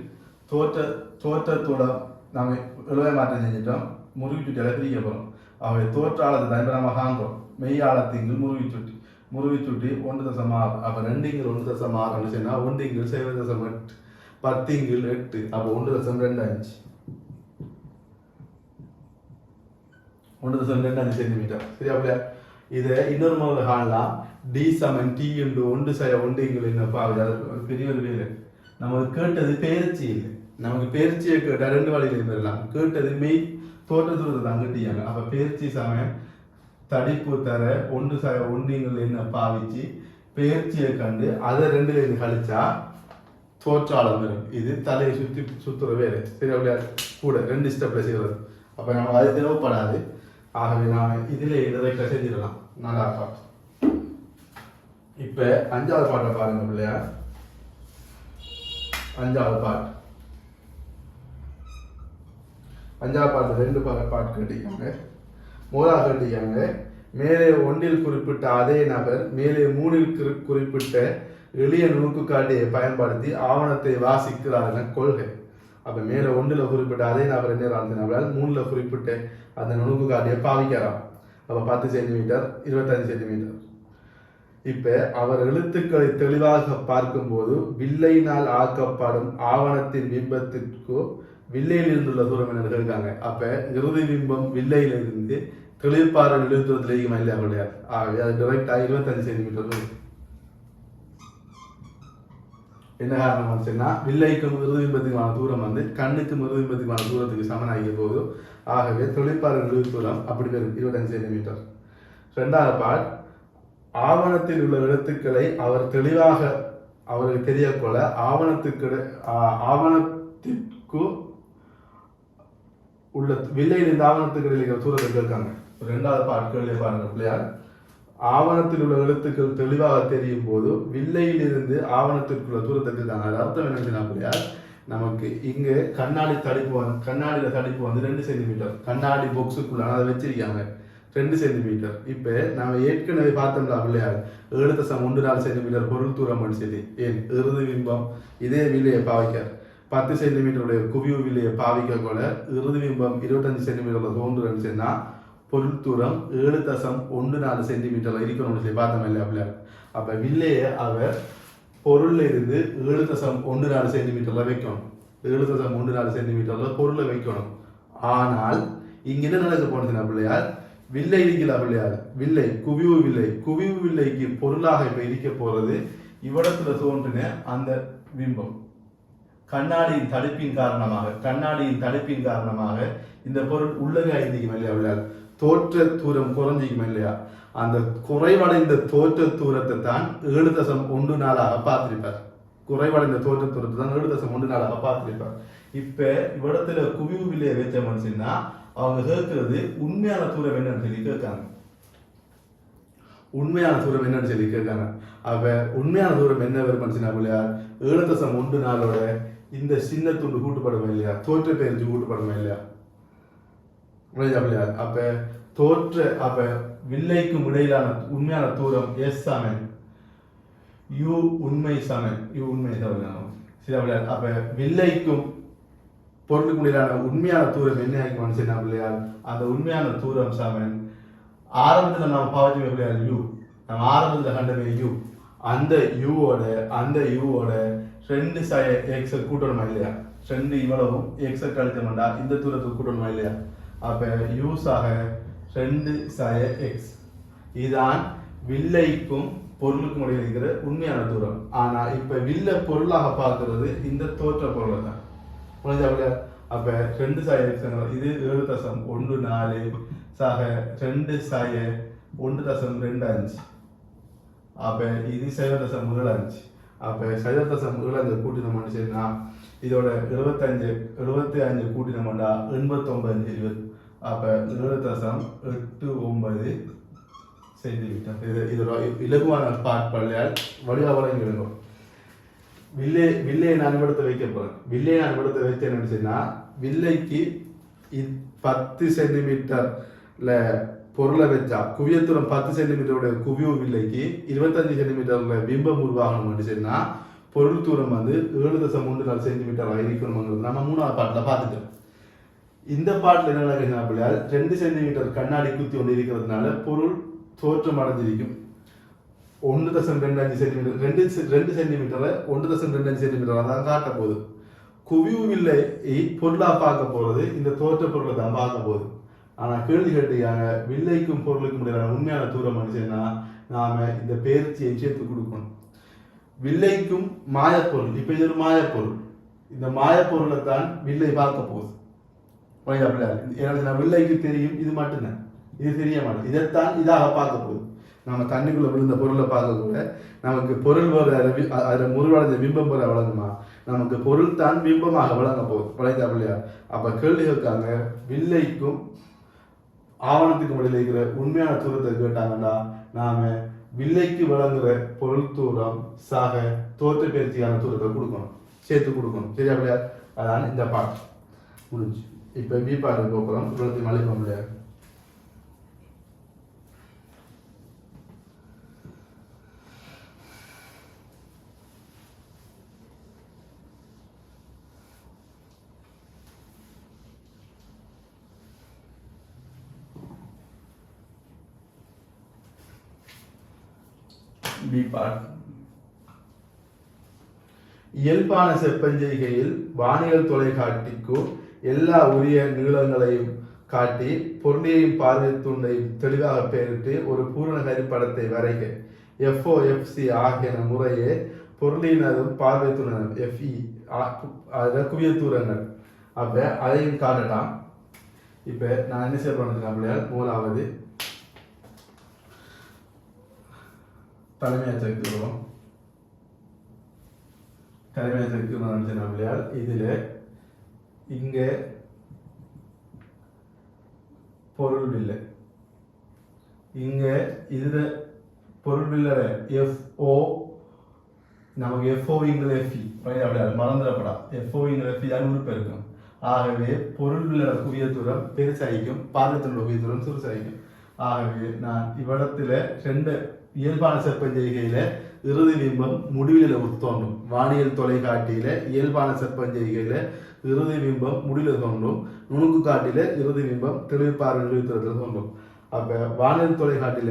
தோற்ற தூரம் நாங்கள் எழுத மாற்றம் செஞ்சிட்டோம். முருகி சுட்டியால் பிரிக்க போகிறோம். அவை தோற்ற ஆழத்தை தான் இப்போ நம்ம காண்கிறோம். மெய் ஆழத்திங்கள் முருகி சுட்டி 1.6. அப்போ 2 1.6 சொன்னால் 1 7.8, 10 8. அப்போ 1.25 1.25 சென்டிமீட்டர். சரியா பிள்ளையா? இதை இன்னொரு மாதிரி காணலாம். டி சமன் டி இன்டு 1/1 என்னப்பா பெரிய ஒரு வேலை. நமக்கு கேட்டது பெயர்ச்சி இல்லை. நமக்கு பெயர்ச்சியை கேட்டால் 2 வழியில பெறலாம். கேட்டது மெய் தோற்ற தூரத்தை தான் கேட்டீங்க. அப்போ பெயர்ச்சி சமன் தடிப்பு தர 1/1 என்ன பாவிச்சு பெயர்ச்சியை கண்டு அதை 2 கழிச்சா தோற்றாளம் வரும். இது தலையை சுத்துற வேலை. சரி அப்படியா? கூட 2 ஸ்டெப்ல செய்வது. அப்போ நம்ம அது தேவைப்படாது. ஆகவே நாம் இதில் இதை செஞ்சிடலாம். நல்லா பாட்டு. இப்போ 5ஆவது பாட்டை பாருங்க பிள்ளையா. 5ஆவது பாட்டு 5ஆவது பாட்டு 2 பாட்டு கேட்டிருக்காங்க. முதலாக கேட்டிருக்காங்க, மேலே 1 குறிப்பிட்ட அதே நபர் மேலே 3 குறிப்பிட்ட எளிய நுணுக்குக்காட்டியை பயன்படுத்தி ஆவணத்தை வாசிக்கிறார் என கொள்கை. அப்போ மேலே 1 குறிப்பிட்ட அதே நபர் என்ன நபரால் 3 குறிப்பிட்ட அந்த நுணுக்குக்காட்டியை பாவிக்கிறார். அப்போ 10 சென்டிமீட்டர் 25 சென்டிமீட்டர். இப்போ அவர் எழுத்துக்களை தெளிவாக பார்க்கும்போது வில்லையினால் ஆக்கப்படும் ஆவணத்தின் பிம்பத்திற்கு வில்லையில் இருந்துள்ள தூரம் என்ன இருக்காங்க. அப்போ இறுதி பிம்பம் வில்லையிலிருந்து தெளிவுப்பாறை எழுத்துறதுலேயும் இல்லை கிடையாது. ஆகவே அது டைரெக்டாக 25 சென்டிமீட்டர். என்ன காரணம் சொன்னா வில்லைக்கும் இறுதி பிம்பத்துக்குமான தூரம் கண்ணுக்கும் இறுதி பிம்பத்துக்குமான தூரத்துக்கு சமனாகிய போது ஆகவே தெளிவுப்பாறை எழுத்து தூரம் அப்படி வரும் 25 சென்டிமீட்டர். 2ஆவது பாட், ஆவணத்தில் உள்ள எழுத்துக்களை அவர் தெளிவாக அவருக்கு தெரியக்கொள்ள ஆவணத்திற்கு உள்ள வில்லையில் இந்த ஆவணத்துக்கு இருக்கிற தூரத்தை கேட்காங்க. 2ஆவது பாட்களிலே பாருங்க பிள்ளையார். ஆவணத்தில் உள்ள எழுத்துக்கள் தெளிவாக தெரியும் போது வில்லையில் இருந்து ஆவணத்திற்குள்ள தூரத்தை கேட்காங்க. அது அர்த்தம் என்ன பிள்ளையார்? நமக்கு இங்கே கண்ணாடியில தடிப்பு 2 சென்டிமீட்டர். கண்ணாடி பாக்ஸுக்குள்ள அதை வச்சிருக்காங்க 2 சென்டிமீட்டர். இப்போ நம்ம ஏற்கனவே பார்த்தோம்ல பிள்ளையார் 7.14 சென்டிமீட்டர் பொருள் தூரம் சொல்லி ஏன் இறுதி பிம்பம் இதே வில்லையை பாவிக்கார். 10 சென்டிமீட்டருடைய குவிவு வில்லையை பாவிக்க கூட இறுதி பிம்பம் 25 சென்டிமீட்டர்ல தோன்றுன்னு சொன்னா பொருள் தூரம் 7.14 சென்டிமீட்டர்ல இருக்கணும்னு சொல்லி பார்த்தோம் இல்லையா பிள்ளையார்? அப்ப வில்லையை அவர் பொருள்ல இருந்து 7.14 சென்டிமீட்டர்ல வைக்கணும். 7.14 சென்டிமீட்டர்ல பொருளை வைக்கணும். ஆனால் இங்க என்ன நடக்க போனதுன்னா பிள்ளையார், வில்லை இருக்கல பிள்ளையார், வில்லை குவிவு வில்லைக்கு பொருளாக இப்ப இருக்க போறது இவ்விடத்துல தோன்றின அந்த பிம்பம் கண்ணாடியின் தடுப்பின் காரணமாக இந்த பொருள் உள்ளகை ஐந்திக்கும் இல்லையா விளையாடு தோற்ற தூரம் குறைஞ்சிக்கும் இல்லையா அந்த குறைவடைந்த தோற்ற தூரத்தை தான் 7.14 பார்த்திருப்பார். குறைவடைந்த தோற்ற தூரத்தை தான் 7.14 பார்த்திருப்பார். இப்ப இவ்விடத்துல குவிவு வில்லையை வச்ச மனுஷன்னா அவங்க கேட்கறது உண்மையான தூரம் என்னன்னு சொல்லி கேட்காங்க. அப்ப உண்மையான தூரம் என்ன வரும் மனுஷனா இல்லையா 7.14 இந்த சின்ன துண்டு கூட்டுப்படுமா இல்லையா தோற்ற பேரிச்சு கூட்டுப்படுமா இல்லையா அப்ப அப்ப வில்லைக்கும் இடையிலான உண்மையான தூரம் எஸ் சமன் யூ உண்மை சமன் அப்ப வில்லைக்கும் பொருளுக்கும் இடையிலான உண்மையான தூரம் என்ன ஆகிக்கும் இல்லையா அந்த உண்மையான தூரம் சமன் ஆரம்பத்துல நாம பாவச்சு இல்லையா யூ நம்ம ஆரம்பத்துல கண்டவே யூ அந்த யூவோட 2 x கூட்டணுமா இல்லையா 2 இவ்வளவும் x கழிச்சோம்டா இந்த தூரத்துக்கு கூட்டணுமா இல்லையா அப்ப யூஸாக 2 x இதுதான் வில்லைக்கும் பொருளுக்கும் இடையில் இருக்கிற உண்மையான தூரம். ஆனா இப்ப வில்ல பொருளாக பார்க்கிறது இந்த தோற்ற பொருளை தான். அப்ப 2 x இது 7.14 சாக 2 1.25 அப்ப இது 7.75 அப்ப 7.75 கூட்டின மனுஷன்னா இதோட 75 கூட்டினோம்டா 89 அப்ப 7.89 சென்டிமீட்டர். இது இலகுவான பள்ளியால் வடிவா வழங்கிடுங்க. வில்லையை நான் இவ்விடத்தை வைக்க போறேன். வச்சேன்னு சொன்னா வில்லைக்கு 10 சென்டிமீட்டர்ல பொருளை வச்சா குவியத்தூரம் 10 சென்டிமீட்டரோட குவிவு வில்லைக்கு 25 சென்டிமீட்டர்ல பிம்பம் உருவாகணும் சொன்னா பொருள் தூரம் 7.14 சென்டிமீட்டர் இருக்கணும். நம்ம 3வது பாட்டில் பார்த்துட்டோம். இந்த பாட்டில் என்ன நடக்குதுன்னா 2 சென்டிமீட்டர் கண்ணாடி குத்தி ஒன்று இருக்கிறதுனால பொருள் தோற்றம் அடைஞ்சிருக்கும் 1.25 சென்டிமீட்டர் 2 சென்டிமீட்டரை 1.25 சென்டிமீட்டர் தான் காட்ட போகுது. குவிவு வில்லை பொருளா பார்க்க போறது இந்த தோற்ற பொருளை தான் பார்க்க போகுது. ஆனா கேள்வி கேட்டுக்காங்க வில்லைக்கும் பொருளுக்கும் இடையிலான உண்மையான தூரம் மனுஷன்னா நாம இந்த பெயர்ச்சியை சேர்த்து கொடுக்கணும். வில்லைக்கும் மாயப்பொருள் இப்ப இது ஒரு மாயப்பொருள். இந்த மாயப்பொருளை தான் வில்லை பார்க்க போகுது. எனக்கு வில்லைக்கு தெரியும் இது மட்டும்தான், இது தெரிய மாட்டேன். இதைத்தான் இதாக பார்க்க போகுது. நம்ம தண்ணிக்குள்ள விழுந்த பொருளை பார்க்க கூட நமக்கு பொருள் அதில் முருவடைஞ்ச பிம்பம் போல வழங்குமா நமக்கு பொருள் தான் பிம்பமாக வழங்க போகுது. பழைய அப்ப கேள்வி கேட்காங்க வில்லைக்கும் ஆவணத்துக்கு இடையில இருக்கிற உண்மையான தூரத்தை கேட்டாங்கன்னா நாம வில்லைக்கு வழங்குற பொருள் தூரம் சாக தோற்ற பயிற்சியான தூரத்தை கொடுக்கணும், சேர்த்து கொடுக்கணும். சரியா பிள்ளையா? அதான் இந்த பாட்டு முடிஞ்சு. இப்ப பி பாட்டு போகிறோம். இவ்வளோத்தையும் மலைப்ப முடியாது. இயல்பான செப்பஞ்செய்கையில் வானியல் தொலைக்காட்டிக்கு எல்லா உரிய நீளங்களையும் காட்டி பொருளையும் பார்வை துண்டையும் தெளிவாக பெயரிட்டு ஒரு பூரண கரிப்படத்தை வரைக. FOFC ஆகியன முறையே பொருளினதும் பார்வை துணரும் FE குவிய தூரங்கள். அப்ப அதையும் காட்டலாம். இப்ப நான் என்ன செய்ய போறேன், மூணாவது தலைமையாக சேர்க்கிறோம். தலைமையாக சேர்க்கிறோம். இதுல இங்க பொருள் இல்லை, இங்க இதுல பொருள் இல்லை. FO நமக்கு FOங்கிறது FE மறந்துடப்படா. FOங்கிறது FE தான் உறுப்பு இருக்கும். ஆகவே பொருள் வில்லட குவிய தூரம் பெருசாயிக்கும், பாதத்தினுடைய குவிய தூரம் சிறுசாயிக்கும். ஆகவே நான் இவ்விடத்துல 2 இயல்பான செப்பஞ்செய்கையில இறுதி பிம்பம் முடிவில தோன்றும். வானியல் தொலைக்காட்டியில இயல்பான செப்பஞ்செய்கையில இறுதி பிம்பம் முடிவில தோன்றும். நுணுக்கு காட்டில இறுதி பிம்பம் தெளிவுப்பார்வை நிறுவனத்தில் தோன்றும். அப்ப வானியல் தொலைக்காட்டில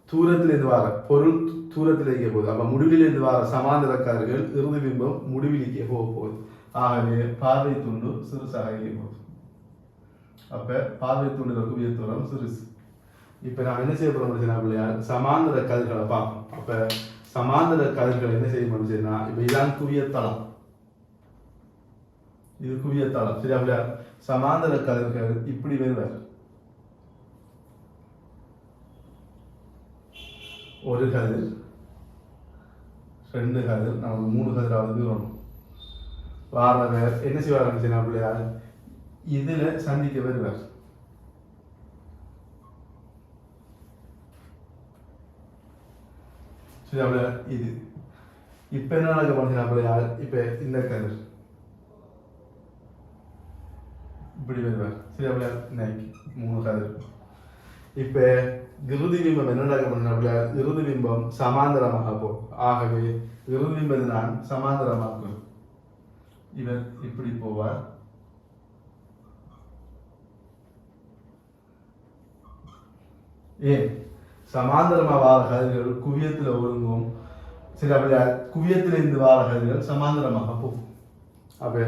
தூரத்திலிருந்து வர பொருள் தூரத்தில் இருக்க போகுது. அப்ப முடிவிலிருந்து வர சமாந்தரக்காரர்கள் இறுதி பிம்பம் முடிவிலிக்க போக போகுது. ஆகவே பார்வை துண்டு சிறுசாக இருக்க போகுது. அப்ப பார்வை துண்டு குவிய தூரம் சிறுசு. இப்ப நான் என்ன செய்ய போறோம், சமாந்தர கதிர்களை பார்ப்போம். அப்ப சமாந்தர கதிர்கள் என்ன செய்யும் சரினா இப்போ இதான் குவியத்தளம், இது குவியத்தளம். சரி, அப்படியா சமாந்தர கதிர்கள் இப்படி வருவார். ஒரு கதிர், 2 கதிர், நமக்கு 3 கதிராவது வரும். வாரவர் என்ன செய்வார் அப்படியா இதுல சந்திக்க வருவார். சரி, அப்படியா இது இப்ப என்ன நடக்க போறீங்க அப்படியா இப்ப இந்த கதிர் இப்படி வருவார். சரி, அப்படியா 3 கதிர். இப்ப இறுதி பிம்பம் என்ன நடக்க போறீங்க அப்படியா இறுதி பிம்பம் சமாந்தரமாக போ. ஆகவே இறுதி பிம்பத்தை நான் சமாந்தரமாக்குவேன். இவர் இப்படி போவார். ஏன் சமாந்தரமா வார கதிர்கள் குவியத்தில் ஒழுங்கும். சரி, அப்படியா குவியத்திலிருந்து வார கதிர்கள் சமாந்தரமாக போகும். அப்ப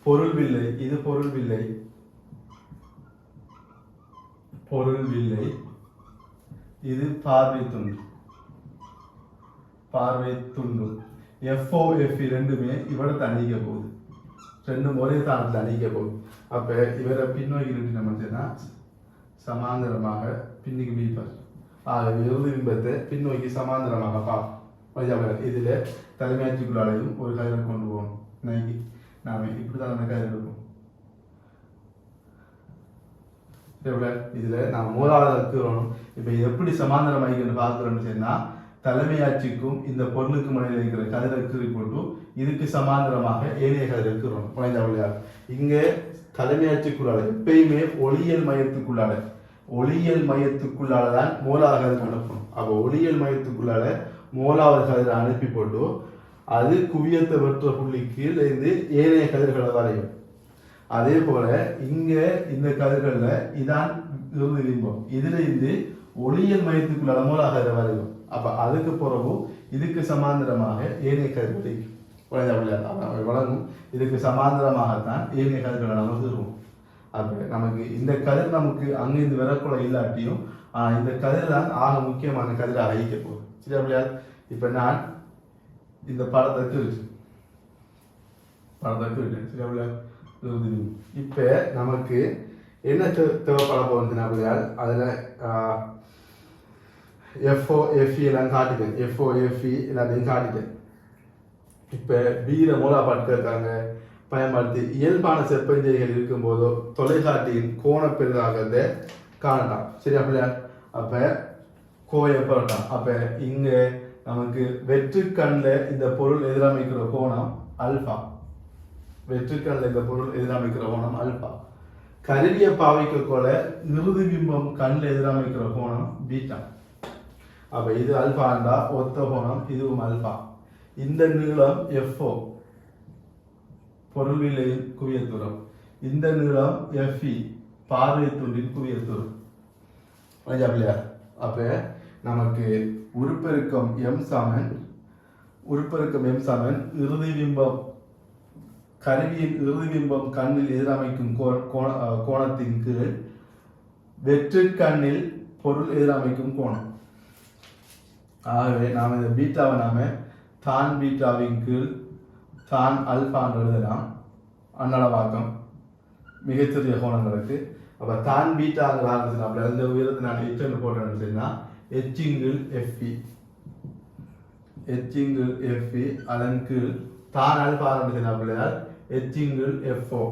பொருள் வில்லை, இது பொருள் வில்லை, பொருள் வில்லை, இது பார்வை துண்டு, பார்வை துண்டு. FO FE ரெண்டுமே இவரை தணிக்க போகுது, ரெண்டும் ஒரே தானத்தில் அணிக்க போகுது. அப்ப இவரை பின்னோக்கி நம்ம சமாந்தரமாக பின்னுக்கு வீழ்ப்பார். இறுதி பிம்பத்தை பின்னோக்கி சமாந்தரமாக பார்ப்போம். இதுல தலைமையாட்சிக்குள்ளாலையும் ஒரு கதிரை கொண்டு போகணும். நைக்கி நாம இப்படிதான் அந்த கதிர் இருக்கும். இதுல நாம் மூலாதாரத்துக்கு வரணும். இப்ப எப்படி சமாந்தரமாகின்னு பார்க்கிறோம்னு சொன்னா தலைமையாட்சிக்கும் இந்த பொருளுக்கு முனையில் இருக்கிற கதிரை போட்டு இதுக்கு சமாந்தரமாக ஏனைய கதிருக்கு வரணும். புனைந்தவளையார் இங்கே தலைமையாட்சிக்குள்ளால எப்பயுமே ஒளியியல் மையத்துக்குள்ளால, ஒளியியல் மையத்துக்குள்ளால தான் மூலாதார கதிர் அனுப்பணும். அப்போ ஒளியியல் மையத்துக்குள்ளால மூலாவது கதிரை அனுப்பி போட்டு அது குவியத்தை வெற்ற புள்ளிக்கு இருந்து ஏனைய கதிர்களை வரையும். அதே போல இங்க இந்த கதிர்கள்ல இதான் இறுதி பிம்பம், இதுல இருந்து ஒளியியல் மையத்துக்குள்ளால மூலாதார வரையும். அப்ப அதுக்கு பிறகு இதுக்கு சமாந்தரமாக ஏனைய கதிர்கள் வழங்கும். இதுக்கு சமாந்தரமாகத்தான் ஏனைய கதிர்களை நம்ம தருவோம். அப்ப நமக்கு இந்த கதிர் நமக்கு அங்கிருந்து வரக்குள்ள இல்லாட்டியும் இந்த கதிர் தான் ஆக முக்கியமான கதிராக அழிக்க போகுது. சரி, அப்படியா இப்ப நான் இந்த படத்துக்கு சரி, அப்படியா இப்ப நமக்கு என்ன தேவைப்பட போகுதுன்னா அப்படியா அதுல FO FE எல்லாம் காட்டிட்டேன், FO FE எல்லாத்தையும் காட்டிட்டேன். இப்ப பீர மூலாபாட்டு இருக்காங்க பயன்படுத்தி இயல்பான செப்பஞ்செய்கள் இருக்கும் போதோ தொலைக்காட்டியின் கோண பெரிதாகிறத காணலாம். சரி, அப்படியா அப்ப கோயை புரட்டான். அப்ப இங்க நமக்கு வெற்றுக்கண்ணில் இந்த பொருள் எதிரமைக்கிற கோணம் அல்பா, வெற்றுக்கண்ணில் இந்த பொருள் எதிரமைக்கிற கோணம் அல்பா. கருவியை பாவிக்க கூட இறுதி பிம்பம் கண்ணில் எதிரமைக்கிற கோணம் பீட்டா. அப்ப இது அல்பாண்டா ஒத்த கோணம், இதுவும் அல்பா. இந்த நீளம் FO பொருள் வில்லையின் குவியத்தூரம், இந்த நீளம் FE பார்வை துண்டின் குவியத்தூரம். அப்ப நமக்கு உருப்பெருக்கம் M சமன் இறுதி பிம்பம் கருவியின் இறுதி பிம்பம் கண்ணில் எதிரமைக்கும் கோணத்தின் கீழ் வெற்று கண்ணில் பொருள் எதிரமைக்கும் கோணம். ஆகவே நாம் இந்த பீட்டாவை நாம தான் பீட்டாவின் கீழ் தான் அல்பான்னு எழுதலாம். அன்னளவாக்கம் மிகச்சிறிய கோணங்களுக்கு. அப்ப தான் பீட்டாங்கிற அப்படி அந்த உயரத்தை நான் எச்சு போட்டேன்னு சொன்னா எச்சிங்கிள் FE அதன் கீழ் தான் அல்பா அப்படியால் எச்சிங்கிள் FO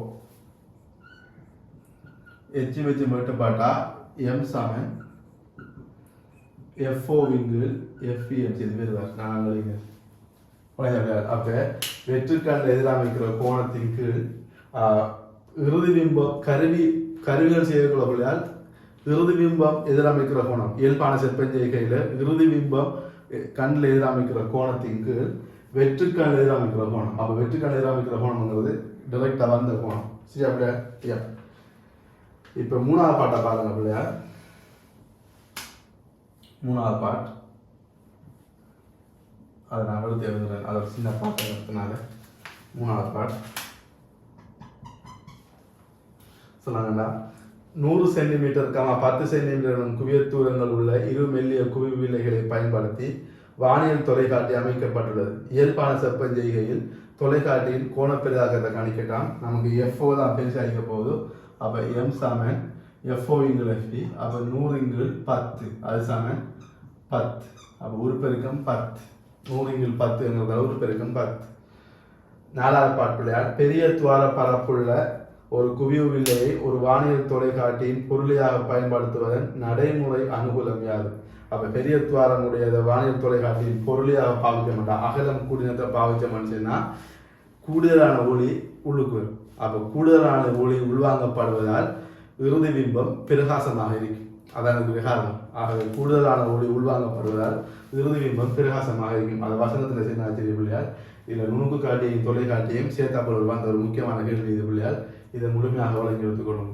எச்சி வச்சு மட்டும் பாட்டா M சமன் FO விங்கிள் FE வருவார். நான் அப்ப வெற்றுக்கண்ணில் எதிரமைக்கிற கோணத்தின் கீழ் இறுதி பிம்பம் கருவிகள் செய்யக்கூடியால் இறுதி பிம்பம் எதிரமைக்கிற கோணம் இயல்பான செப்பஞ்செய்கையில இறுதி பிம்பம் கண்ணில் எதிரமைக்கிற கோணத்தின் கீழ் வெற்றுக்கண்ணில் எதிரமைக்கிற கோணம். அப்ப வெற்றுக்கண்ணில் எதிரமைக்கிற கோணம்ங்கிறது டைரக்டா வந்த கோணம். சரி, அப்படியா இப்ப மூணாவது பாட்டை பாருங்க அப்படியா. மூணாவது பாட் அதை நான் எழுதி எழுதுறேன், அது ஒரு சின்ன பாட்டு இருக்கிறதுனால. மூணாவது பாட் சொன்னாங்கடா 100 சென்டிமீட்டர் 10 சென்டிமீட்டர் குவிய தூரங்கள் உள்ள இரு மெல்லிய குவி வில்லைகளை பயன்படுத்தி வானியல் தொலைக்காட்டி அமைக்கப்பட்டுள்ளது. இயல்பான செப்பஞ்செய்கையில் தொலைக்காட்டியின் கோணப்பெரிதாக்கத்தை கணிக்கட்டாம். நமக்கு எஃப்ஓ தான் பெருசாக போகுது. அப்போ எம் சமன் எஃப்ஓ இங்குள் எஃப்டி. அப்போ 100 இங்குள் 10 அது சமன் 10. அப்போ உருப்பெருக்கம் 10. 100 இங்குள் 10 உருப்பெருக்கம் 10. 4வது பாட்பிள்ளையார் பெரிய துவார பரப்புள்ள ஒரு குவிவு வில்லையை ஒரு வானியல் தொலைக்காட்டியின் பொருளியாக பயன்படுத்துவதன் நடைமுறை அனுகூலம் யாது? அப்போ பெரிய துவாரமுடைய வானியல் தொலைக்காட்டியின் பொருளியாக பாவிக்க மாட்டான். அகலம் கூடினத்தை பாவிச்சோம்னு சொன்னால் கூடுதலான ஒளி உள்ளுக்கு வரும். அப்போ கூடுதலான ஒளி உள்வாங்கப்படுவதால் இறுதி பிம்பம் பிரகாசமாக இருக்கும். அதான் விகாரம். ஆகவே கூடுதலான ஒளி உள்வாங்கப்படுவதால் இறுதி பிம்பம் பிரகாசமாக இருக்கும். அது வசனத்தில் சின்ன பிள்ளையால் இதில் நுணுக்கு காட்டியும் தொலைக்காட்டியும் சேர்த்தாப்பொழுது வந்த ஒரு முக்கியமான கேள்வி இது பிள்ளையால் இதை முழுமையாக வழங்கி எடுத்துக்கொள்ளும்.